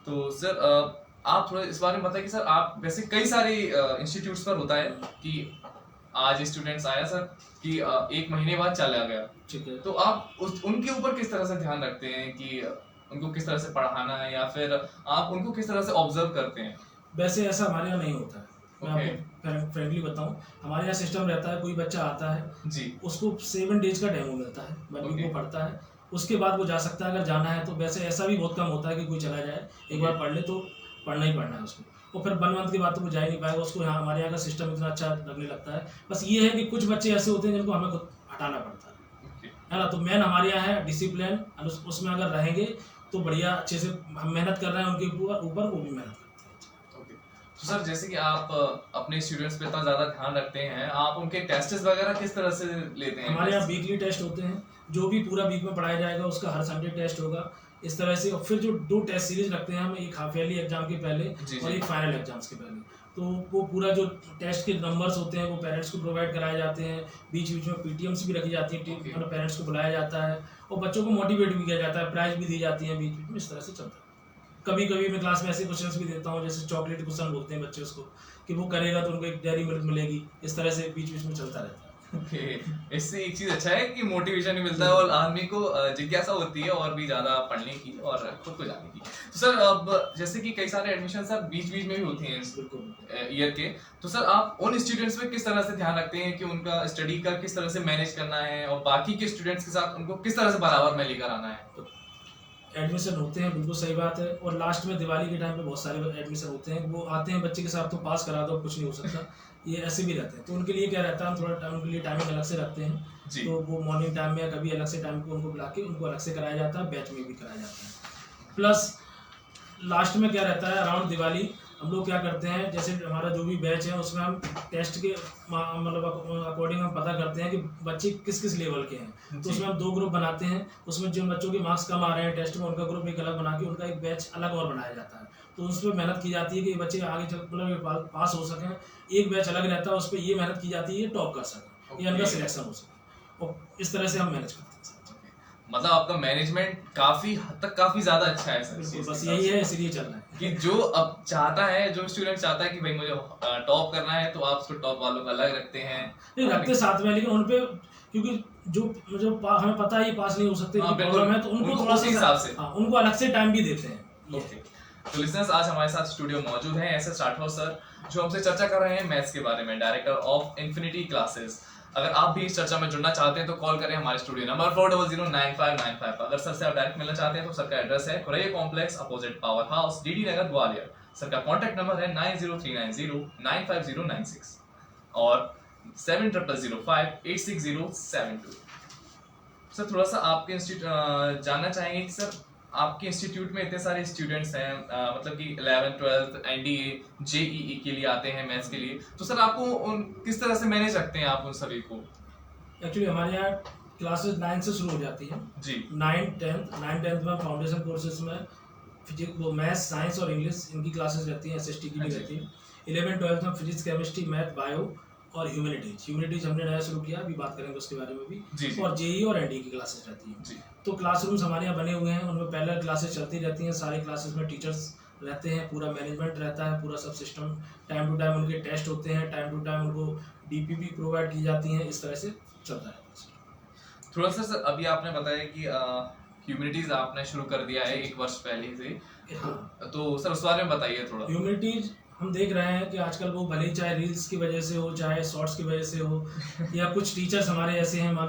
तो सर आप थोड़ा इस बारे में बताइए कि सर आप वैसे कई सारे इंस्टीट्यूट्स पर होता है कि आज स्टूडेंट्स आया सर कि एक महीने बाद चला गया, ठीक है, तो आप उनके ऊपर किस तरह से ध्यान रखते हैं कि उनको किस तरह से पढ़ाना है या फिर आप उनको किस तरह से ऑब्जर्व करते हैं? वैसे ऐसा हमारे यहाँ नहीं होता है। मैं आपको फ्रेंकली बताऊं, हमारे यहाँ सिस्टम रहता है, कोई बच्चा आता है जी, उसको 7 डेज का डेमो मिलता है, वो पढ़ता है, उसके बाद वो जा सकता है अगर जाना है तो। वैसे ऐसा भी बहुत कम होता है कि कोई चला जाए, एक बार पढ़ ले तो पढ़ना ही पढ़ना है उसको, और फिर 1 मंथ के बाद तो वो जा ही नहीं पाएगा। उसको यहाँ हमारे यहाँ का सिस्टम इतना अच्छा लगने लगता है। बस ये है कि कुछ बच्चे ऐसे होते हैं जिनको हमें खुद हटाना पड़ता है ना। तो मेन हमारे यहाँ है डिसिप्लिन, उसमें अगर रहेंगे तो बढ़िया अच्छे से हम मेहनत कर रहे हैं उनके ऊपर वो भी मेहनत करते हैं। तो सर जैसे कि आप अपने स्टूडेंट्स पे इतना ज़्यादा ध्यान रखते हैं, आप उनके टेस्ट्स वगैरह किस तरह से लेते हैं? हमारे यहाँ वीकली टेस्ट होते हैं, जो भी पूरा वीक में पढ़ाया जाएगा उसका हर संडे टेस्ट होगा इस तरह से। और फिर जो 2 टेस्ट सीरीज रखते हैं हम, एक हाफ ईयरली एग्जाम के पहले और एक फाइनल एग्जाम्स के पहले, तो वो पूरा जो टेस्ट के नंबर्स होते हैं वो पेरेंट्स को प्रोवाइड कराए जाते हैं। बीच बीच में पीटीएम्स भी रखी जाती है, मतलब पेरेंट्स को बुलाया जाता है और बच्चों को मोटिवेट भी किया जाता है, प्राइज भी दी जाती है बीच बीच में। इस तरह से चलता है। कभी कभी मैं क्लास में ऐसे क्वेश्चंस भी देता हूँ जैसे चॉकलेट क्वेश्चन बोलते हैं बच्चे उसको, कि वो करेगा तो उनको एक डेयरी मिल्क मिलेगी। इस तरह से बीच बीच में चलता रहता है। इससे एक चीज अच्छा है कि मोटिवेशन भी मिलता है और आदमी को जिज्ञासा होती है और भी ज्यादा पढ़ने की और खुद को जानने की। तो सर अब जैसे कि कई सारे एडमिशन सर बीच बीच में भी होती हैं ईयर के, तो सर आप उन स्टूडेंट्स पे किस तरह से ध्यान रखते हैं कि उनका स्टडी का किस तरह से मैनेज करना है और बाकी के स्टूडेंट्स के साथ उनको किस तरह से बराबर में लेकर आना है? एडमिशन होते हैं, बिल्कुल सही बात है। और लास्ट में दिवाली के टाइम पे बहुत सारे एडमिशन होते हैं, वो आते हैं बच्चे के साथ तो पास करा दो, कुछ नहीं हो सकता, ये ऐसे भी रहते हैं। तो उनके लिए क्या रहता है, हम थोड़ा टाइम उनके लिए टाइमिंग अलग से रखते हैं। तो वो मॉर्निंग टाइम में या कभी अलग से टाइम को उनको बुला के उनको अलग से कराया जाता है, बैच में भी कराया जाता है। प्लस लास्ट में क्या रहता है, अराउंड दिवाली हम लोग क्या करते हैं, जैसे हमारा जो भी बैच है उसमें हम टेस्ट के मतलब अकॉर्डिंग हम पता करते हैं कि बच्चे किस किस लेवल के हैं। तो उसमें हम 2 ग्रुप बनाते हैं, उसमें जिन बच्चों के मार्क्स कम आ रहे हैं टेस्ट में उनका ग्रुप एक अलग बना के उनका एक बैच अलग और बनाया जाता है। तो उस पर मेहनत की जाती है कि बच्चे आगे चल मतलब पास हो सकें। एक बैच अलग रहता है, उस पर ये मेहनत की जाती है टॉप कर सकें या उनका सिलेक्शन हो सके, और इस तरह से हम मैनेज करते हैं। मतलब आपका मैनेजमेंट काफी हद तक काफी ज्यादा अच्छा है सर। बस यही है, इसलिए चल रहा है कि जो अब चाहता है, जो स्टूडेंट चाहता है कि भाई मुझे टॉप करना है, तो आप उसको टॉप वालों का अलग रखते हैं। नहीं रखते साथ में, लेकिन उन पे क्योंकि जो हमें पता है ये पास नहीं हो सकते, प्रॉब्लम है, तो उनको थोड़ा सा हिसाब से उनको अलग से टाइम भी देते हैं। तो लिसनर्स, आज हमारे साथ स्टूडियो मौजूद हैं एस.एस. राठौर सर, जो हमसे चर्चा कर रहे हैं मैथ्स के बारे में, डायरेक्टर ऑफ इन्फिनिटी क्लासेस। अगर आप भी इस चर्चा में जुड़ना चाहते हैं तो कॉल करें हमारे स्टूडियो नंबर 40095955। अगर सर से आप डायरेक्ट मिलना चाहते हैं तो सर का एड्रेस है Khuraiya complex opposite power house, DD Nagar, Gwalior. Sir का कॉन्टैक्ट नंबर है 9039095096 और 70058607 सर थोड़ा सा आपके इंस्टीट्यूट जानना चाहेंगे कि सर आपके इंस्टीट्यूट में इतने सारे स्टूडेंट्स हैं, मतलब कि 11th 12th एनडीए जेईई के लिए आते हैं मैथ्स के लिए, तो सर आपको उन किस तरह से मैनेज रखते हैं आप उन सभी को? एक्चुअली हमारे यहाँ क्लासेस 9 से शुरू हो जाती हैं जी। 9 10th में फाउंडेशन कोर्सेज में फिजिक्स वो मैथ्स साइंस और इंग्लिश इनकी क्लासेस रहती हैं, एसएसटी की भी रहती है। 11 12th में फिजिक्स केमिस्ट्री मैथ बायो और ह्यूमैनिटीज हमने नया शुरू किया, अभी बात करेंगे उसके बारे में भी। और जेई और एनडी की क्लासेस रहती हैं। तो क्लासरूम्स हमारे यहाँ बने हुए हैं, उनमें पैरेलल क्लासेस चलती रहती हैं। सारी क्लासेस में टीचर्स रहते हैं, पूरा मैनेजमेंट रहता है, पूरा सब सिस्टम। टाइम टू टाइम उनके टेस्ट होते हैं, टाइम टू टाइम उनको डीपीपी प्रोवाइड की जाती हैं। इस तरह से चलता है थोड़ा सा। सर अभी आपने बताया कि ह्यूमैनिटीज आपने शुरू कर दिया है 1 वर्ष पहले से। हाँ। तो सर उस बारे में बताइए थोड़ा। ह्यूमैनिटीज हम देख रहे हैं कि आजकल वो भले ही चाहे रील्स की वजह से हो, चाहे शॉर्ट्स की वजह से हो, या कुछ टीचर्स हमारे ऐसे हैं, मान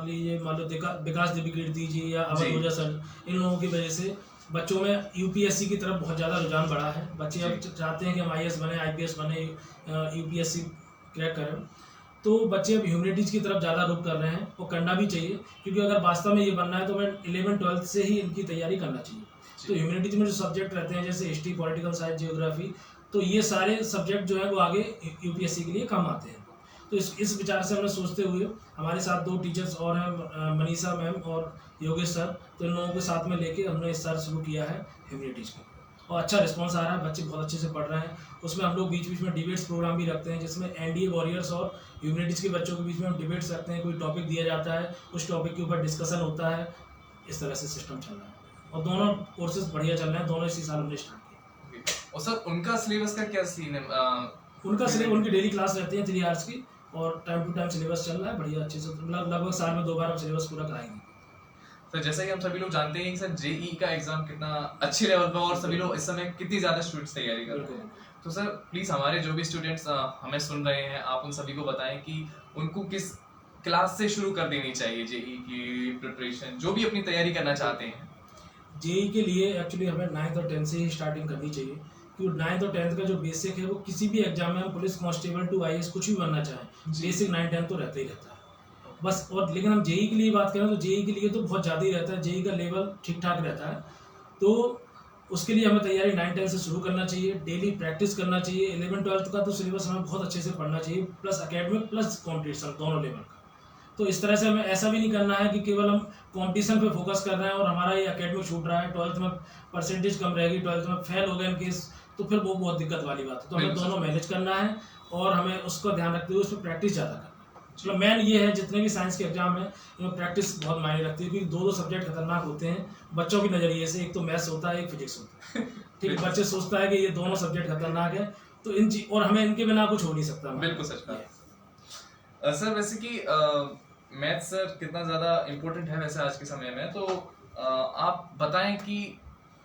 लो विकास दिव्यकीर्ति जी या अमर ओझा सर, इन लोगों की वजह से बच्चों में यूपीएससी की तरफ बहुत ज़्यादा रुझान बढ़ा है। बच्चे अब चाहते हैं कि हम आईएएस बने, आईपीएस बने, यूपीएससी क्रैक करें। तो बच्चे अब ह्यूमैनिटीज़ की तरफ ज़्यादा रुख कर रहे हैं, और करना भी चाहिए, क्योंकि अगर वास्तव में ये बनना है तो हमें 11 12th से ही इनकी तैयारी करना चाहिए। तो ह्यूमैनिटीज़ में जो सब्जेक्ट रहते हैं जैसे हिस्ट्री, पॉलिटिकल साइंस, जियोग्राफी, तो ये सारे सब्जेक्ट जो है वो आगे यूपीएससी के लिए काम आते हैं। तो इस विचार से हमने सोचते हुए हमारे साथ 2 टीचर्स और हैं, मनीषा मैम और योगेश सर, तो इन लोगों को साथ में लेके हमने इस साल शुरू किया है ह्यूमैनिटीज को, और अच्छा रिस्पांस आ रहा है, बच्चे बहुत अच्छे से पढ़ रहे हैं। उसमें हम लोग बीच बीच में डिबेट्स प्रोग्राम भी रखते हैं, जिसमें एनडीए वॉरियर्स और ह्यूमैनिटीज के बच्चों के बीच में हम डिबेट्स रखते हैं। कोई टॉपिक दिया जाता है, उस टॉपिक के ऊपर डिस्कशन होता है, इस तरह से सिस्टम चल रहा है और दोनों कोर्सेज बढ़िया चल रहे हैं, दोनों इसी साल हमने स्टार्ट किया। और सर उनका सिलेबस का क्या सीन है? उनका सिलेबस, उनकी डेली क्लास रहती है 3 आवर्स की, और टाइम टू टाइम सिलेबस चल रहा है बढ़िया अच्छे से, लगभग साल में 2 बार हम सिलेबस पूरा कराएंगे। सर जैसा कि हम सभी लोग जानते हैं कि सर जेई का एग्जाम कितना अच्छे लेवल पर और सभी लोग इस समय कितनी ज़्यादा स्टूडेंट्स तैयारी कर रहे हैं, तो सर प्लीज़ हमारे जो भी स्टूडेंट्स हमें सुन रहे हैं, आप उन सभी को बताएं कि उनको किस क्लास से शुरू कर देनी चाहिए जेई की प्रिपरेशन, जो भी अपनी तैयारी करना चाहते हैं। जेई के लिए एक्चुअली हमें 9th और 10th से ही स्टार्टिंग करनी चाहिए, क्योंकि 9th और 10th का जो बेसिक है वो किसी भी एग्जाम में हम पुलिस कांस्टेबल टू आईएएस कुछ भी बनना चाहें, बेसिक 9 10 तो रहता ही रहता है बस। और लेकिन हम जेई के लिए बात करें तो जेई के लिए तो बहुत ज़्यादा ही रहता है, जेई का लेवल ठीक ठाक रहता है, तो उसके लिए हमें तैयारी 9 10 से शुरू करना चाहिए, डेली प्रैक्टिस करना चाहिए। 11 12 का तो सिलेबस हमें बहुत अच्छे से पढ़ना चाहिए, प्लस अकेडमिक प्लस कॉम्पिटिशन दोनों लेवल का। तो इस तरह से हमें ऐसा भी नहीं करना है कि केवल हम कंपटीशन पे फोकस कर रहे हैं और हमारा ये एकेडमिक छूट रहा है, 12th में परसेंटेज कम रहेगी, 12th में फेल हो गए इन केस, तो फिर वो बहुत दिक्कत वाली बात है। तो हमें दोनों मैनेज करना है और हमें उसको ध्यान रखते हुए उस पर प्रैक्टिस ज़्यादा करना है। चलो मेन ये है, जितने भी साइंस के एग्जाम है इनमें प्रैक्टिस बहुत मायने रखती है, क्योंकि 2 सब्जेक्ट खतरनाक होते हैं बच्चों के नज़रिए से, एक तो मैथ्स होता है, एक फिजिक्स होता है। ठीक है, बच्चे सोचता है कि ये दोनों सब्जेक्ट खतरनाक है, तो और हमें इनके बिना कुछ हो नहीं सकता। बिल्कुल सच बात। सर वैसे कि मैथ्स सर कितना ज़्यादा इम्पोर्टेंट है वैसे आज के समय में, तो आप बताएं कि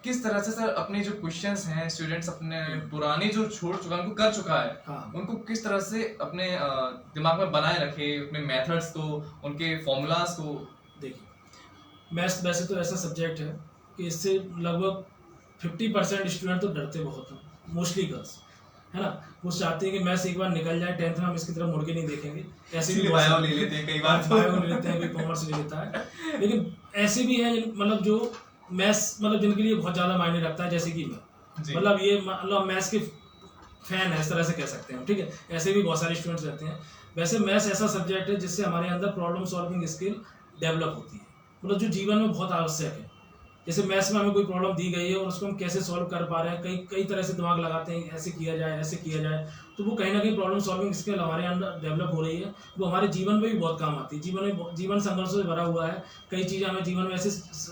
किस तरह से सर अपने जो क्वेश्चंस हैं स्टूडेंट्स अपने पुराने जो छोड़ चुका है, उनको कर चुका है, हाँ। उनको किस तरह से अपने दिमाग में बनाए रखे, अपने मेथड्स को, उनके फॉर्मूलाज को। देखिए मैथ्स वैसे तो ऐसा सब्जेक्ट है कि इससे लगभग 50% स्टूडेंट तो डरते बहुत हैं, मोस्टली गर्ल्स, है ना। वो चाहते हैं कि मैथ्स एक बार निकल जाए 10th में हम इसकी तरफ मुड़ के नहीं देखेंगे। ऐसे भी बायो ले लेते हैं, कई बार बायो ले लेते हैं, कोई कॉमर्स ले लेता है, लेकिन ऐसे भी हैं मतलब जो मैथ्स मतलब जिनके लिए बहुत ज़्यादा मायने रखता है, जैसे कि मैं, मतलब ये मतलब मैथ्स के फैन है, इस तरह से कह सकते हैं, ठीक है। ऐसे भी बहुत सारे स्टूडेंट्स रहते हैं। वैसे मैथ्स ऐसा सब्जेक्ट है जिससे हमारे अंदर प्रॉब्लम सॉल्विंग स्किल डेवलप होती है, मतलब जो जीवन में बहुत आवश्यक है। जैसे मैथ्स में हमें कोई प्रॉब्लम दी गई है और उसको हम कैसे सॉल्व कर पा रहे हैं, कई तरह से दिमाग लगाते हैं, ऐसे किया जाए ऐसे किया जाए, तो वो कहीं ना कहीं प्रॉब्लम सॉल्विंग स्किल हमारे अंदर डेवलप हो रही है, वो हमारे जीवन में भी बहुत काम आती है। जीवन संघर्षों से भरा हुआ है, कई चीज़ें हमें जीवन में ऐसी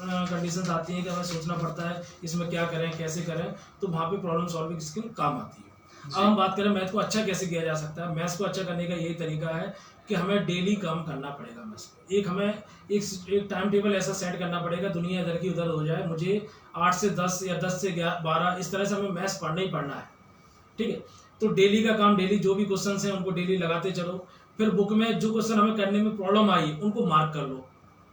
कंडीशंस आती हैं कि हमें सोचना पड़ता है इसमें क्या करें कैसे करें, तो वहाँ पे प्रॉब्लम सॉल्विंग स्किल काम आती है। अब हम बात करें मैथ को अच्छा कैसे किया जा सकता है। मैथ्स को अच्छा करने का यही तरीका है कि हमें डेली काम करना पड़ेगा। मैथ्स एक हमें एक टाइम टेबल ऐसा सेट करना पड़ेगा, दुनिया इधर की उधर हो जाए, मुझे 8 से 10 या 10 से 12 इस तरह से हमें मैथ्स पढ़ना ही पढ़ना है, ठीक है। तो डेली का काम, डेली जो भी क्वेश्चन हैं उनको डेली लगाते चलो। फिर बुक में जो क्वेश्चन हमें करने में प्रॉब्लम आई उनको मार्क कर लो,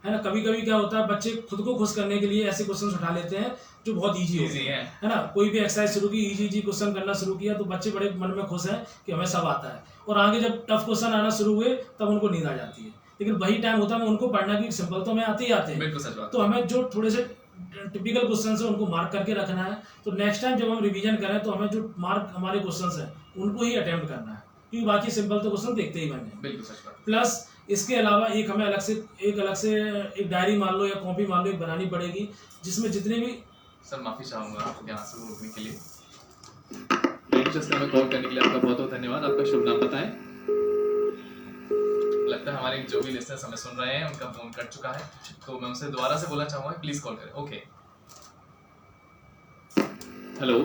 है ना। कभी कभी क्या होता है, बच्चे खुद को खुश करने के लिए ऐसे क्वेश्चन उठा लेते हैं जो बहुत इजी है ना। कोई भी एक्सरसाइज शुरू की, इजी क्वेश्चन करना शुरू किया तो बच्चे बड़े मन में खुश हैं कि हमें सब आता है, और आगे जब टफ क्वेश्चन आना शुरू हुए तब उनको नींद आ जाती है। लेकिन वही टाइम होता है उनको पढ़ना की, सिंपल तो हमें आते ही आते हैं, तो हमें जो थोड़े से टिपिकल क्वेश्चन है उनको मार्क करके रखना है। तो नेक्स्ट टाइम जब हम रिवीजन करें तो हमें जो मार्क हमारे क्वेश्चन हैं उनको ही अटेम्प्ट करना है, क्योंकि बाकी सिंपल तो क्वेश्चन देखते ही बने। प्लस इसके अलावा एक हमें अलग से एक डायरी मान लो या कॉपी मान लो एक बनानी पड़ेगी, जिसमें जितने भी। सर माफी चाहूंगा आपको यहाँ से रोकने के लिए। कॉल करने के लिए आपका बहुत बहुत धन्यवाद। आपका शुभ नाम बताएं। लगता है हमारे जो भी लिसनर्स हमें सुन रहे हैं उनका फोन कट चुका है, तो मैं उनसे दोबारा से बोलना चाहूंगा प्लीज कॉल करें। ओके, हेलो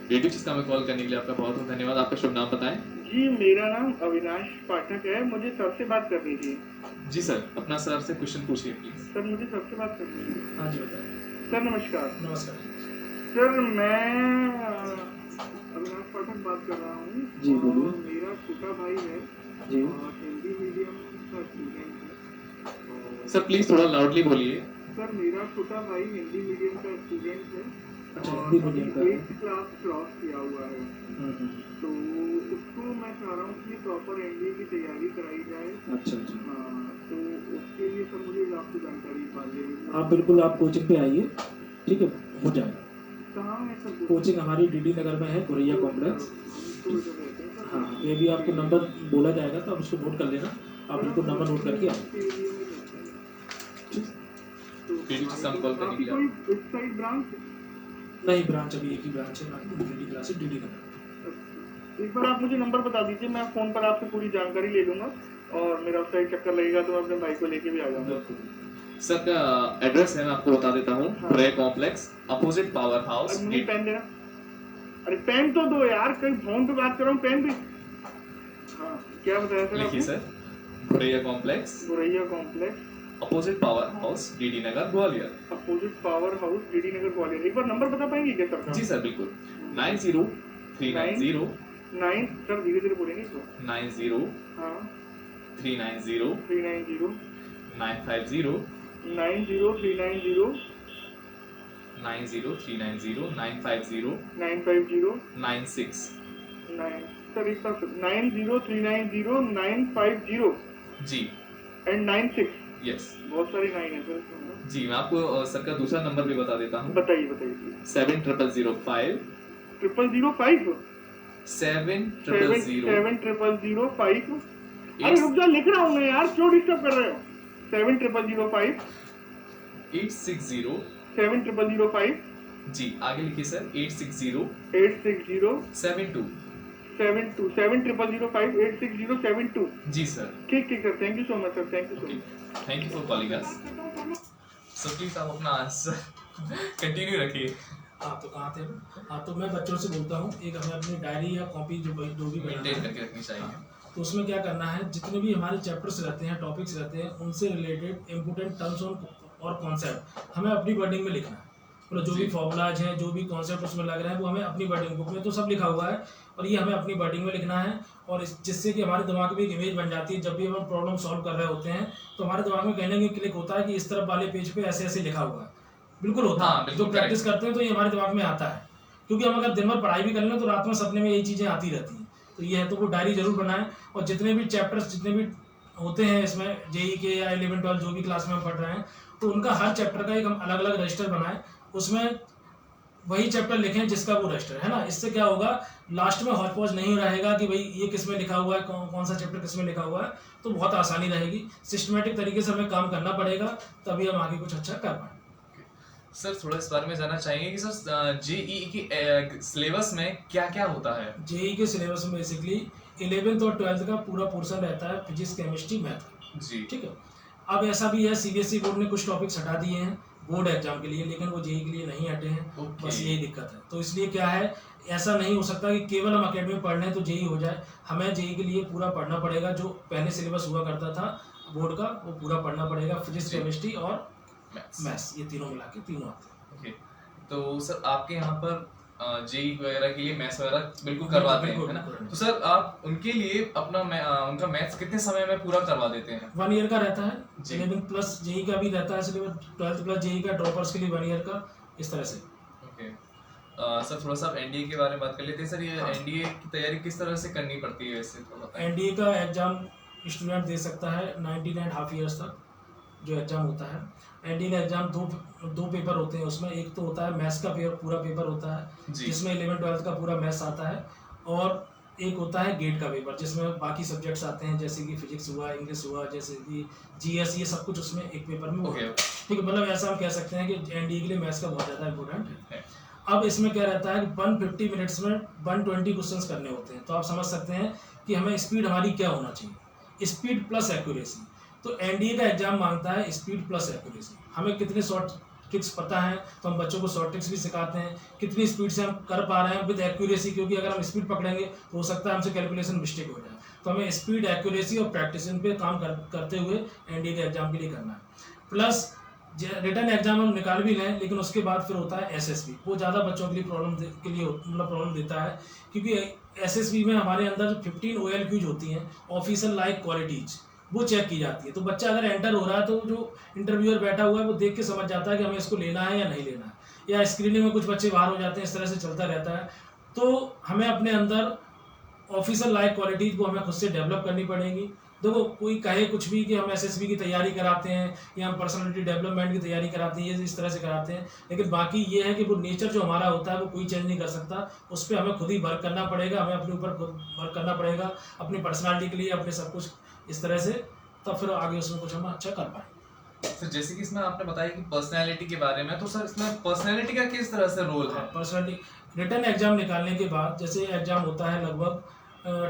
रेडियो चिस्ता में कॉल करने के लिए आपका बहुत बहुत धन्यवाद। आपका शुभ नाम बताएं। जी मेरा नाम अविनाश पाठक है, मुझे सर से बात करनी थी। जी सर, अपना सर से क्वेश्चन पूछिए प्लीज। सर मुझे सर से बात करनी है। हाँ जी बताएं। सर नमस्कार। नमस्कार सर मैं अविनाश पाठक बात कर रहा हूँ। जी बोलिए। मेरा छोटा भाई है जी, और हिंदी मीडियम का स्टूडेंट है। सर प्लीज थोड़ा लाउडली बोलिए। सर मेरा छोटा भाई हिंदी मीडियम का स्टूडेंट है। अच्छा, हिंदी मीडियम का 8th क्लास क्रॉस किया हुआ है, तो उसको मैं चाह रहा हूँ कि प्रॉपर एनडीए की तैयारी कराई जाए। अच्छा। हाँ, तो उसके लिए सर मुझे आपसे जानकारी चाहिए। आप बिल्कुल आप कोचिंग पे आइए, ठीक है, हो जाएगा। कहाँ है सर? कोचिंग हमारी डीडी नगर में है, गुरैया कॉम्प्लेक्स। हाँ, ये भी आपको नंबर बोला जाएगा तो आप उसको नोट कर लेना, आप बिल्कुल नंबर नोट करके आओ। पीडी से हम कॉल करने के लिए कोई इस साइड ब्रांच? नहीं, ब्रांच अभी एक ही ब्रांच है, इन्फिनिटी क्लासेस डीडी नगर। एक बार आप मुझे नंबर बता दीजिए, मैं फ़ोन पर आपसे पूरी जानकारी ले लूँगा और मेरा उस साइड चक्कर लगेगा तो मैं अपने भाई को लेके भी आ जाऊँगा। सर का एड्रेस है, मैं आपको बता देता हूँ। हाँ। Guraiya complex, opposite power house. मुझे पेन देना। अरे पेन तो दो यार, कहीं फोन पे बात कर रहा हूँ, पेन भी। हाँ, क्या बताया सर? लिखिए sir, Guraiya complex, Guraiya complex, opposite power house, DD Nagar, Gwalior. Opposite power house, DD Nagar, Gwalior. एक बार नंबर बता पाएंगे क्या सर? जी सर, बिल्कुल। 90 9 सर, धीरे धीरे बोलेंगे तो। 90 हाँ, 390 390 950 90 390 90 390 950 950 96। 9 सर, एक बार 90 390 950 जी, एंड 96। यस बहुत सारी 9 है सर इसमें। जी। मैं आपको सर का दूसरा नंबर भी बता देता हूँ। बताइए बताइए। 7005 0005 7005 7005। अरे रुक जा, लिख रहा हूँ मैं यार, क्यों डिस्टर्ब कर रहे हो? 7005 860। 7005 जी, आगे लिखिए सर। 860 860 72। 72 7005 860 72। जी सर। ठीक ठीक sir, thank you so much sir, thank you so much. Thank you for calling us. Sir please आप अपना आंसर कंटिन्यू रखिए। हाँ, तो कहाँ थे? हाँ, तो मैं बच्चों से बोलता हूँ, एक हमें अपनी डायरी या कॉपी जो भी बनाना मेंटेन है, करके रखनी चाहिए। हाँ, तो उसमें क्या करना है, जितने भी हमारे चैप्टर्स रहते हैं, टॉपिक्स रहते हैं, उनसे रिलेटेड इंपोर्टेंट टर्म्स और कॉन्सेप्ट हमें अपनी वर्डिंग में लिखना है। मतलब जो भी फॉर्मूलाज हैं, जो भी कॉन्सेप्ट उसमें लग रहे हैं, वो हमें अपनी वर्डिंग, बुक में तो सब लिखा हुआ है और ये हमें अपनी वर्डिंग में लिखना है। और जिससे कि हमारे दिमाग में एक इमेज बन जाती है, जब भी हम प्रॉब्लम सॉल्व कर रहे होते हैं तो हमारे दिमाग में कहने के क्लिक होता है कि इस तरफ वाले पेज पे ऐसे ऐसे लिखा हुआ है। बिल्कुल होता हाँ, है, बिल्कुल जो प्रैक्टिस करते हैं तो ये हमारे दिमाग में आता है। क्योंकि हम अगर दिन भर पढ़ाई भी कर लें तो रात में सपने में यही चीज़ें आती रहती हैं। तो ये है, तो वो डायरी जरूर बनाएं। और जितने भी चैप्टर्स जितने भी होते हैं इसमें, जेई के या 11 12 जो भी क्लास में हम पढ़ रहे हैं, तो उनका हर चैप्टर का एक हम अलग अलग रजिस्टर बनाएं, उसमें वही चैप्टर लिखें जिसका वो रजिस्टर है ना। इससे क्या होगा, लास्ट में हॉट पॉज नहीं रहेगा कि भाई ये किस में लिखा हुआ है, कौन सा चैप्टर किस में लिखा हुआ है। तो बहुत आसानी रहेगी। सिस्टमेटिक तरीके से हमें काम करना पड़ेगा, तभी हम आगे कुछ अच्छा कर पाएंगे। सर थोड़ा इस बारे में जानना चाहेंगे कि सर जेईई की सिलेबस में क्या क्या होता है? जेईई के सिलेबस में बेसिकली 11th और 12th का पूरा पोर्शन रहता है, फिजिक्स, केमिस्ट्री, मैथ। जी, ठीक है। अब ऐसा भी है, सीबीएसई बोर्ड ने कुछ टॉपिक्स हटा दिए हैं बोर्ड एग्जाम के लिए, लेकिन वो जेईई के लिए नहीं हटे हैं। ओके। बस यही दिक्कत है। तो इसलिए क्या है, ऐसा नहीं हो सकता कि केवल हम अकेडमी में पढ़ लें तो जेईई हो जाए। हमें जेईई के लिए पूरा पढ़ना पड़ेगा। जो पहले सिलेबस हुआ करता था बोर्ड का, वो पूरा पढ़ना पड़ेगा। फिजिक्स, केमिस्ट्री और मैथ्स, ये तीनों मिला के तीनों आते हैं। ओके। तो सर आपके यहाँ पर जेईई वगैरह के लिए मैथ्स वगैरह बिल्कुल करवाते हैं, है ना? तो सर आप उनके लिए अपना उनका मैथ्स कितने समय में पूरा करवा देते हैं? 1 ईयर का रहता है। जी। 11 प्लस जेईई का भी रहता है सिलेबस, 12th प्लस जेईई का ड्रॉपर्स के लिए 1 ईयर का, इस तरह से। ओके। सर थोड़ा सा आप एनडीए के बारे में बात कर लेते हैं। सर ये एनडीए की तैयारी किस तरह से करनी पड़ती है वैसे तो बताएं। एनडीए का एग्जाम स्टूडेंट दे सकता है 19.5 ईयर्स तक जो एग्जाम होता है। एनडीए का एग्जाम दो पेपर होते हैं उसमें। एक तो होता है मैथ्स का पूरा पेपर होता है, जी। जिसमें 11 12 का पूरा मैथ्स आता है। और एक होता है गेट का पेपर, जिसमें बाकी सब्जेक्ट्स आते हैं, जैसे कि फिजिक्स हुआ, इंग्लिश हुआ, जैसे कि जीएस, ये सब कुछ उसमें एक पेपर में होता है। ठीक है, मतलब ऐसा हम कह सकते हैं कि एनडीए के लिए मैथ्स का बहुत ज़्यादा इंपॉर्टेंट है। अब इसमें क्या रहता है कि 150 मिनट्स में 120 क्वेश्चंस करने होते हैं। तो आप समझ सकते हैं कि हमें स्पीड हमारी क्या होना चाहिए, स्पीड प्लस एक्यूरेसी। तो एनडीए का एग्जाम मांगता है स्पीड प्लस एक्यूरेसी। हमें कितने शॉर्ट ट्रिक्स पता है तो हम बच्चों को शॉर्ट ट्रिक्स भी सिखाते हैं, कितनी स्पीड से हम कर पा रहे हैं विद एक्यूरेसी, क्योंकि अगर हम स्पीड पकड़ेंगे तो हो सकता है हमसे कैलकुलेशन मिस्टेक हो जाए। तो हमें स्पीड, एक्यूरेसी और प्रैक्टिस इन पे काम करते हुए एनडीए के एग्जाम के लिए करना है। प्लस रिटर्न एग्जाम हम निकाल भी लें, लेकिन उसके बाद फिर होता है एसएसबी। वो ज़्यादा बच्चों के लिए प्रॉब्लम देता है, क्योंकि एसएसबी में हमारे अंदर 15 OLQs होती हैं, ऑफिशियल लाइक क्वालिटीज, वो चेक की जाती है। तो बच्चा अगर एंटर हो रहा है तो जो इंटरव्यूअर बैठा हुआ है वो देख के समझ जाता है कि हमें इसको लेना है या नहीं लेना है, या स्क्रीनिंग में कुछ बच्चे बाहर हो जाते हैं, इस तरह से चलता रहता है। तो हमें अपने अंदर ऑफिशियल लाइक क्वालिटीज को हमें खुद से डेवलप करनी पड़ेगी। देखो कोई कहे कुछ भी कि हम एसएसबी की तैयारी कराते हैं या हम पर्सनालिटी डेवलपमेंट की तैयारी कराते हैं, ये इस तरह से कराते हैं, लेकिन बाकी ये है कि वो नेचर जो हमारा होता है वो कोई चेंज नहीं कर सकता। उस पर हमें खुद ही वर्क करना पड़ेगा, हमें अपने ऊपर खुद वर्क करना पड़ेगा अपनी पर्सनालिटी के लिए, अपने सब कुछ इस तरह से, तब फिर आगे उसमें कुछ हम अच्छा कर पाएंगे। सर जैसे कि इसमें आपने बताया कि पर्सनैलिटी के बारे में, तो सर इसमें पर्सनैलिटी का किस तरह से रोल है? पर्सनलिटी रिटर्न एग्जाम निकालने के बाद, जैसे एग्जाम होता है लगभग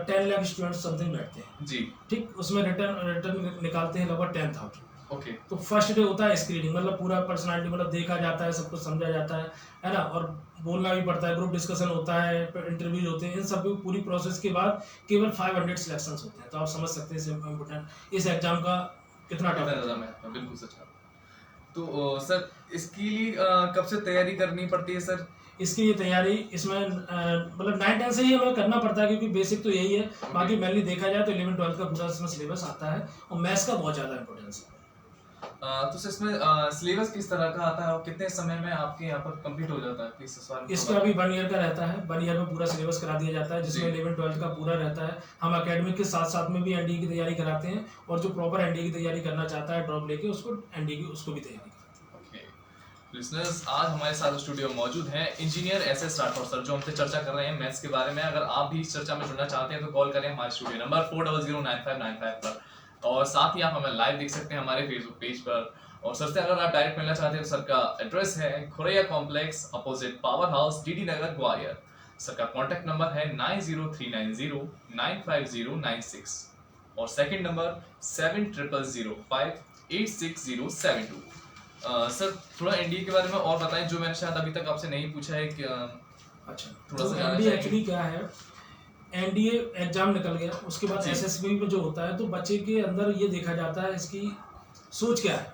10 लाख स्टूडेंट समथिंग बैठते हैं जी। ठीक, उसमें रिटर्न निकालते हैं लगभग 10,000। ओके। तो फर्स्ट डे होता है स्क्रीनिंग, मतलब पूरा पर्सनालिटी मतलब देखा जाता है, सब कुछ समझा जाता है ना, और बोलना भी पड़ता है, ग्रुप डिस्कशन होता है, इंटरव्यू होते हैं, इन सब पूरी प्रोसेस के बाद केवल 500 सिलेक्शंस होते हैं। तो आप समझ सकते हैं इम्पोर्टेंट इस एग्जाम का कितना कितना टफ ज़्यादा महत्व है, बिल्कुल सच कहा। तो सर इसके लिए कब से तैयारी करनी पड़ती है सर? इसकी ये तैयारी इसमें मतलब 9-10 से ही हमें करना पड़ता है, क्योंकि बेसिक तो यही है। बाकी मेनली देखा जाए तो 11-12 का पूरा इसमें सिलेबस आता है और मैथ्स का बहुत ज़्यादा इंपॉर्टेंस है। तो सर इसमें सिलेबस किस तरह का आता है और कितने समय में आपके यहाँ पर कंप्लीट हो जाता है? प्लीज इस बारे में इसका अभी 1 ईयर का रहता है, 1 ईयर में पूरा सिलेबस करा दिया जाता है, जिसमें 11-12 का पूरा रहता है। हम एकेडमिक के साथ साथ में भी एनडीए की तैयारी कराते हैं, और जो प्रॉपर एनडीए की तैयारी करना चाहता है ड्रॉप लेके, उसको एनडीए की उसको भी तैयारी कराते हैं। लिसनर्स, आज हमारे साथ स्टूडियो में मौजूद हैं इंजीनियर एसएस राठौर सर, जो हमसे चर्चा कर रहे हैं मैथ्स के बारे में। अगर आप भी इस चर्चा में जुड़ना चाहते हैं तो कॉल करें हमारे स्टूडियो नंबर 40095955 पर, और साथ ही आप हमें लाइव देख सकते हैं हमारे फेसबुक पेज पर। और सर से अगर आप डायरेक्ट मिलना चाहते हैं तो सर का एड्रेस है Khuraiya complex opposite power house, DD Nagar, Gwalior. Sir का कॉन्टैक्ट नंबर है 9039095096 और सेकंड नंबर 7005866072। सर थोड़ा एनडीए के बारे में और बताएं, जो मैंने शायद अभी तक आपसे नहीं पूछा है कि अच्छा, थोड़ा तो सा जानना एनडीए चाहेंगे? एक्चुअली क्या है, एनडीए एग्जाम निकल गया, उसके बाद जी। एसएसबी में जो होता है तो बच्चे के अंदर ये देखा जाता है इसकी सोच क्या है,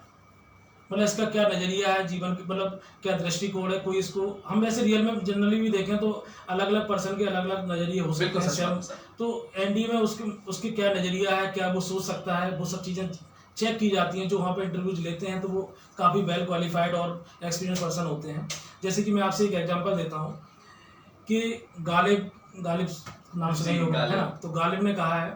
मतलब इसका क्या नजरिया है जीवन की, मतलब क्या दृष्टिकोण है। कोई इसको हम वैसे रियल में जनरली भी देखें तो अलग अलग पर्सन के अलग अलग नजरिए हो सकते बिल्कुल हैं सच बात है सेम। सर। तो एनडीए में उसकी क्या नजरिया है, क्या वो सोच सकता है, वो सब चीज़ें चेक की जाती हैं। जो वहाँ पे इंटरव्यूज लेते हैं तो वो काफ़ी वेल क्वालिफाइड और एक्सपीरियंस पर्सन होते हैं। जैसे कि मैं आपसे एक एग्जांपल देता हूँ कि गालिब नाम सुना ही जी, होगा, है ना। गालिब। तो गालिब ने कहा है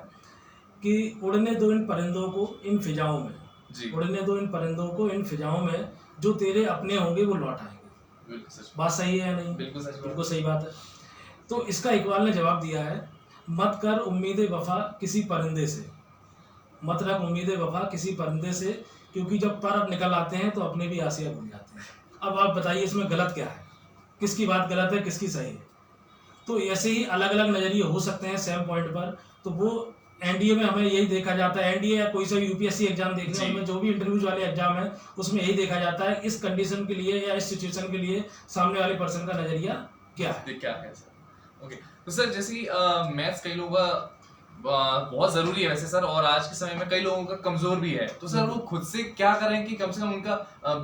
कि उड़ने दो इन परिंदों को इन फिजाओं में, जी, उड़ने दो इन परिंदों को इन फिजाओं में, जो तेरे अपने होंगे वो लौट आएंगे। बिल्कुल सच बात सही है या नहीं? बिल्कुल सच बात। बिल्कुल सही बात है। तो इसका इकबाल ने जवाब दिया है, मत कर उम्मीद वफा किसी परिंदे से, मत रख उम्मीद वफा किसी परिंदे से, क्योंकि जब पर अब निकल आते हैं तो अपने भी आसिया भूल जाते हैं। अब आप बताइए इसमें गलत क्या है, किसकी बात गलत है, किसकी सही है? तो ऐसे ही अलग अलग नज़रिए हो सकते हैं सेम पॉइंट पर। तो वो एनडीए में हमें यही देखा जाता है, एनडीए या कोई सा यूपीएससी एग्जाम देख जी। लें, उनमें जो भी इंटरव्यूज वाले एग्जाम है उसमें यही देखा जाता है इस कंडीशन के लिए या इस सिचुएशन के लिए सामने वाले पर्सन का नज़रिया क्या है। क्या है सर? ओके, तो सर जैसे कि मैथ्स कई लोगों का बहुत ज़रूरी है वैसे सर, और आज के समय में कई लोगों का कमज़ोर भी है, तो सर वो खुद से क्या करें कि कम से कम उनका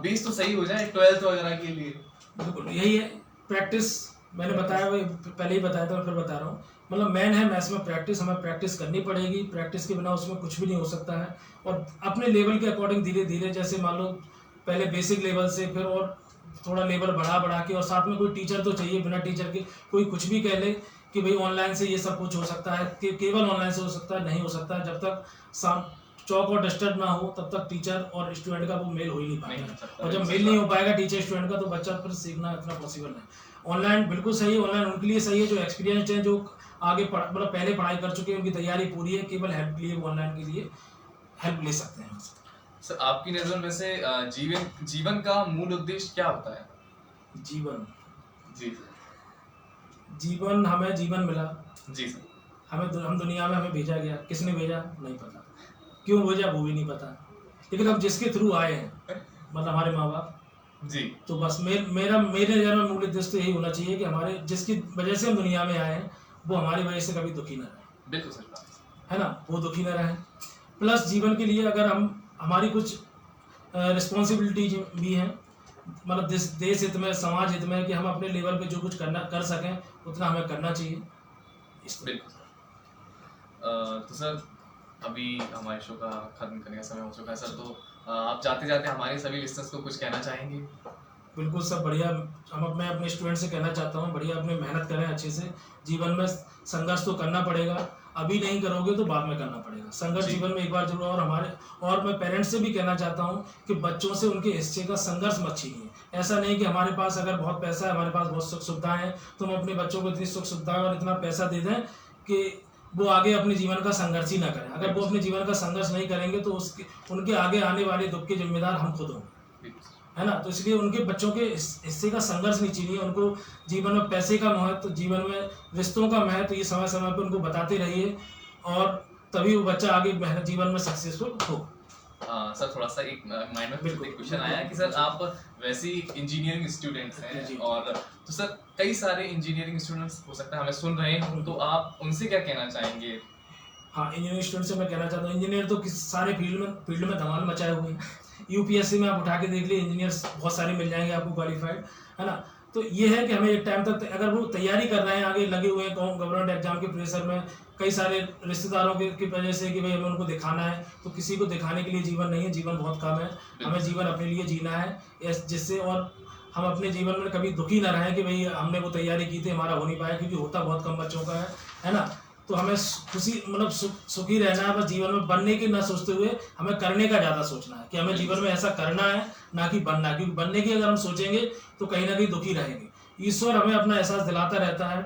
बेस तो सही हो जाए 12th वगैरह के लिए? बिल्कुल यही है, प्रैक्टिस। मैंने बताया, वो पहले ही बताया था, फिर बता रहा हूँ। मतलब मेन है मैथ्स में प्रैक्टिस, हमें प्रैक्टिस करनी पड़ेगी। प्रैक्टिस के बिना उसमें कुछ भी नहीं हो सकता है। और अपने लेवल के अकॉर्डिंग धीरे धीरे, जैसे मान लो पहले बेसिक लेवल से, फिर और थोड़ा लेवल बढ़ा के, और साथ में कोई टीचर तो चाहिए। बिना टीचर के कोई कुछ भी कह ले कि भाई ऑनलाइन से ये सब कुछ हो सकता है, कि केवल ऑनलाइन से हो सकता है, नहीं हो सकता है। जब तक चौक और डस्टर ना हो तब तक टीचर और स्टूडेंट का वो मेल हो ही नहीं नहीं हो पाएगा। सकता, और जब बिल्कुल मेल सच नहीं बात। हो पाएगा टीचर स्टूडेंट का, तो बच्चा फिर सीखना इतना पॉसिबल नहीं। ऑनलाइन बिल्कुल सही है, ऑनलाइन उनके लिए सही है जो एक्सपीरियंस्ड है, जो आगे मतलब पहले पढ़ाई कर चुके हैं, उनकी तैयारी पूरी है, केवल हेल्प के लिए वो ऑनलाइन के लिए हेल्प ले सकते हैं। सर आपकी नज़र में से जीवन का मूल उद्देश्य क्या होता है? जीवन जी जीवन हमें जीवन मिला, जी सर। हम दुनिया में हमें भेजा गया, किसने भेजा नहीं पता, क्यों भेजा वो भी नहीं पता, लेकिन हम जिसके थ्रू आए हैं, मतलब हमारे माँ बाप। जी तो बस मेरे नज़र में मूल उद्देश्य तो यही होना चाहिए कि हमारे जिसकी वजह से हम दुनिया में आए हैं वो हमारी वजह से कभी दुखी ना रहे, बिल्कुल सच बात है ना, वो दुखी ना रहे। प्लस जीवन के लिए अगर हमारी कुछ रिस्पॉन्सिबिलिटी भी हैं, मतलब देश हित में, समाज हित में, कि हम अपने लेवल पे जो कुछ कर सकें उतना हमें करना चाहिए। बिल्कुल सर। तो सर अभी हमारे शो का खत्म करने का समय हो चुका है सर, तो आप जाते जाते हमारे सभी लिस्टर्स को कुछ कहना चाहेंगे? बिल्कुल सब बढ़िया। मैं अपने स्टूडेंट से कहना चाहता हूँ, बढ़िया अपनी मेहनत करें अच्छे से। जीवन में संघर्ष तो करना पड़ेगा, अभी नहीं करोगे तो बाद में करना पड़ेगा। संघर्ष जी। जीवन में एक बार जरूर। और मैं पेरेंट्स से भी कहना चाहता हूँ कि बच्चों से उनके हिस्से का संघर्ष मत छीनिए। ऐसा नहीं कि हमारे पास अगर बहुत पैसा है, हमारे पास बहुत सुख सुविधाएं हैं, तो हम अपने बच्चों को इतनी सुख सुविधाएं और इतना पैसा दे दें कि वो आगे अपने जीवन का संघर्ष ही ना करें। अगर वो अपने जीवन का संघर्ष नहीं करेंगे तो उसके उनके आगे आने वाले दुख के जिम्मेदार हम खुद होंगे, है ना। तो इसलिए उनके बच्चों के हिस्से का संघर्ष नहीं छीनिए। उनको जीवन में पैसे का महत्व, जीवन में रिश्तों का महत्व, ये समय समय पर उनको बताते रहिए, और तभी वो बच्चा आगे मेहनत जीवन में सक्सेसफुल हो। सर थोड़ा सा एक माइंड में बिल्कुल, एक क्वेश्चन बिल्कुल। आया कि सर आप वैसे ही इंजीनियरिंग स्टूडेंट्स हैं, जी। और तो सर कई सारे इंजीनियरिंग स्टूडेंट्स हो सकता है हमें सुन रहे हो, तो आप उनसे क्या कहना चाहेंगे? हाँ, इंजीनियरिंग स्टूडेंट से मैं कहना चाहता हूँ, इंजीनियर तो सारे फील्ड में धमाल मचाए हुए हैं। यूपीएससी में आप उठा के देख लिए, इंजीनियर्स बहुत सारे मिल जाएंगे आपको क्वालिफाइड, है ना। तो ये है कि हमें एक टाइम तक अगर वो तैयारी कर रहे हैं, आगे लगे हुए हैं गवर्नमेंट एग्जाम के प्रेशर में, कई सारे रिश्तेदारों की वजह से कि भाई हमें उनको दिखाना है, तो किसी को दिखाने के लिए जीवन नहीं है, जीवन बहुत कम है। हमें जीवन अपने लिए जीना है, जिससे और हम अपने जीवन में कभी दुखी ना रहें कि भाई हमने वो तैयारी की थी, हमारा हो नहीं पाया, क्योंकि होता बहुत कम बच्चों का है ना। तो हमें खुशी मतलब सुखी रहना है, बस जीवन में बनने की ना सोचते हुए हमें करने का ज़्यादा सोचना है कि हमें जीवन में ऐसा करना है, ना कि बनना। क्योंकि बनने की अगर हम सोचेंगे तो कहीं ना कहीं दुखी रहेंगे। ईश्वर हमें अपना एहसास दिलाता रहता है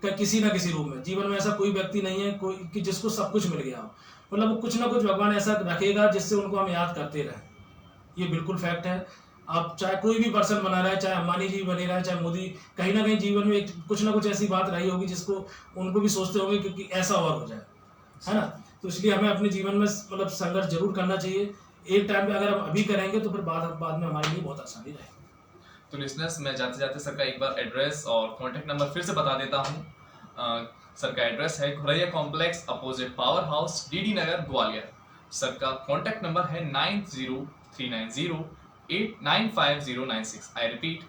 कि किसी ना किसी रूप में जीवन में ऐसा कोई व्यक्ति नहीं है कोई कि जिसको सब कुछ मिल गया हो, मतलब वो कुछ ना कुछ भगवान ऐसा रखेगा जिससे उनको हम याद करते रहें। ये बिल्कुल फैक्ट है। आप चाहे कोई भी पर्सन बना रहा है, चाहे अंबानी जी बने रहे, चाहे मोदी, कहीं ना कहीं जीवन में एक कुछ ना कुछ ऐसी बात रही होगी जिसको उनको भी सोचते होंगे कि ऐसा और हो जाए, है ना। तो इसलिए हमें अपने जीवन में मतलब संघर्ष जरूर करना चाहिए। एक टाइम पे अगर हम अभी करेंगे तो फिर बाद में हमारे लिए बहुत आसानी रहेगी। तो लिसनर्स, मैं जाते जाते सर का एक बार एड्रेस और कॉन्टैक्ट नंबर फिर से बता देता हूँ। सर का एड्रेस है Ghoraiya complex opposite power house, DD Nagar, Gwalior. Sir का कॉन्टैक्ट नंबर है 9039089596। I repeat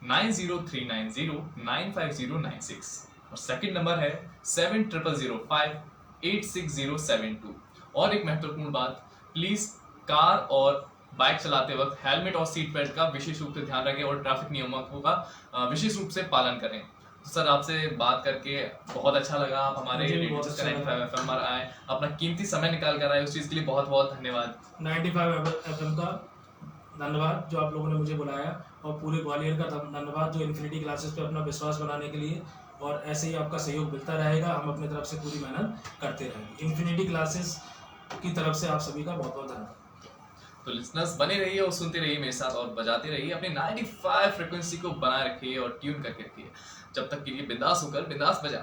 9039095096। और सेकंड नंबर है 70058607 और एक महत्वपूर्ण बात, प्लीज कार और बाइक चलाते वक्त हेलमेट और सीट बेल्ट का विशेष रूप से ध्यान रखें और ट्रैफिक नियमों का विशेष रूप से पालन करें। तो सर आपसे बात करके बहुत अच्छा लगा। आप हमारे मुझे भी रेडियो बहुत अच्छा 95 FM पर आए, अपना कीमती समय निकाल कर आए, उस चीज़ के लिए बहुत बहुत धन्यवाद। 95 FM का धन्यवाद जो आप लोगों ने मुझे बुलाया, और पूरे ग्वालियर का धन्यवाद जो इन्फिनिटी क्लासेस पे अपना विश्वास बनाने के लिए, और ऐसे ही आपका सहयोग मिलता रहेगा। हम अपनी तरफ से पूरी मेहनत करते रहेंगे। इन्फिनिटी क्लासेस की तरफ से आप सभी का बहुत बहुत धन्यवाद। तो लिसनर्स बने रहिए और सुनते रहिए मेरे साथ और बजाते रहिए, अपने 95 फ्रिक्वेंसी को बनाए रखिए और ट्यून करके रखिए। जब तक के लिए बिंदास होकर बिंदास बजाओ।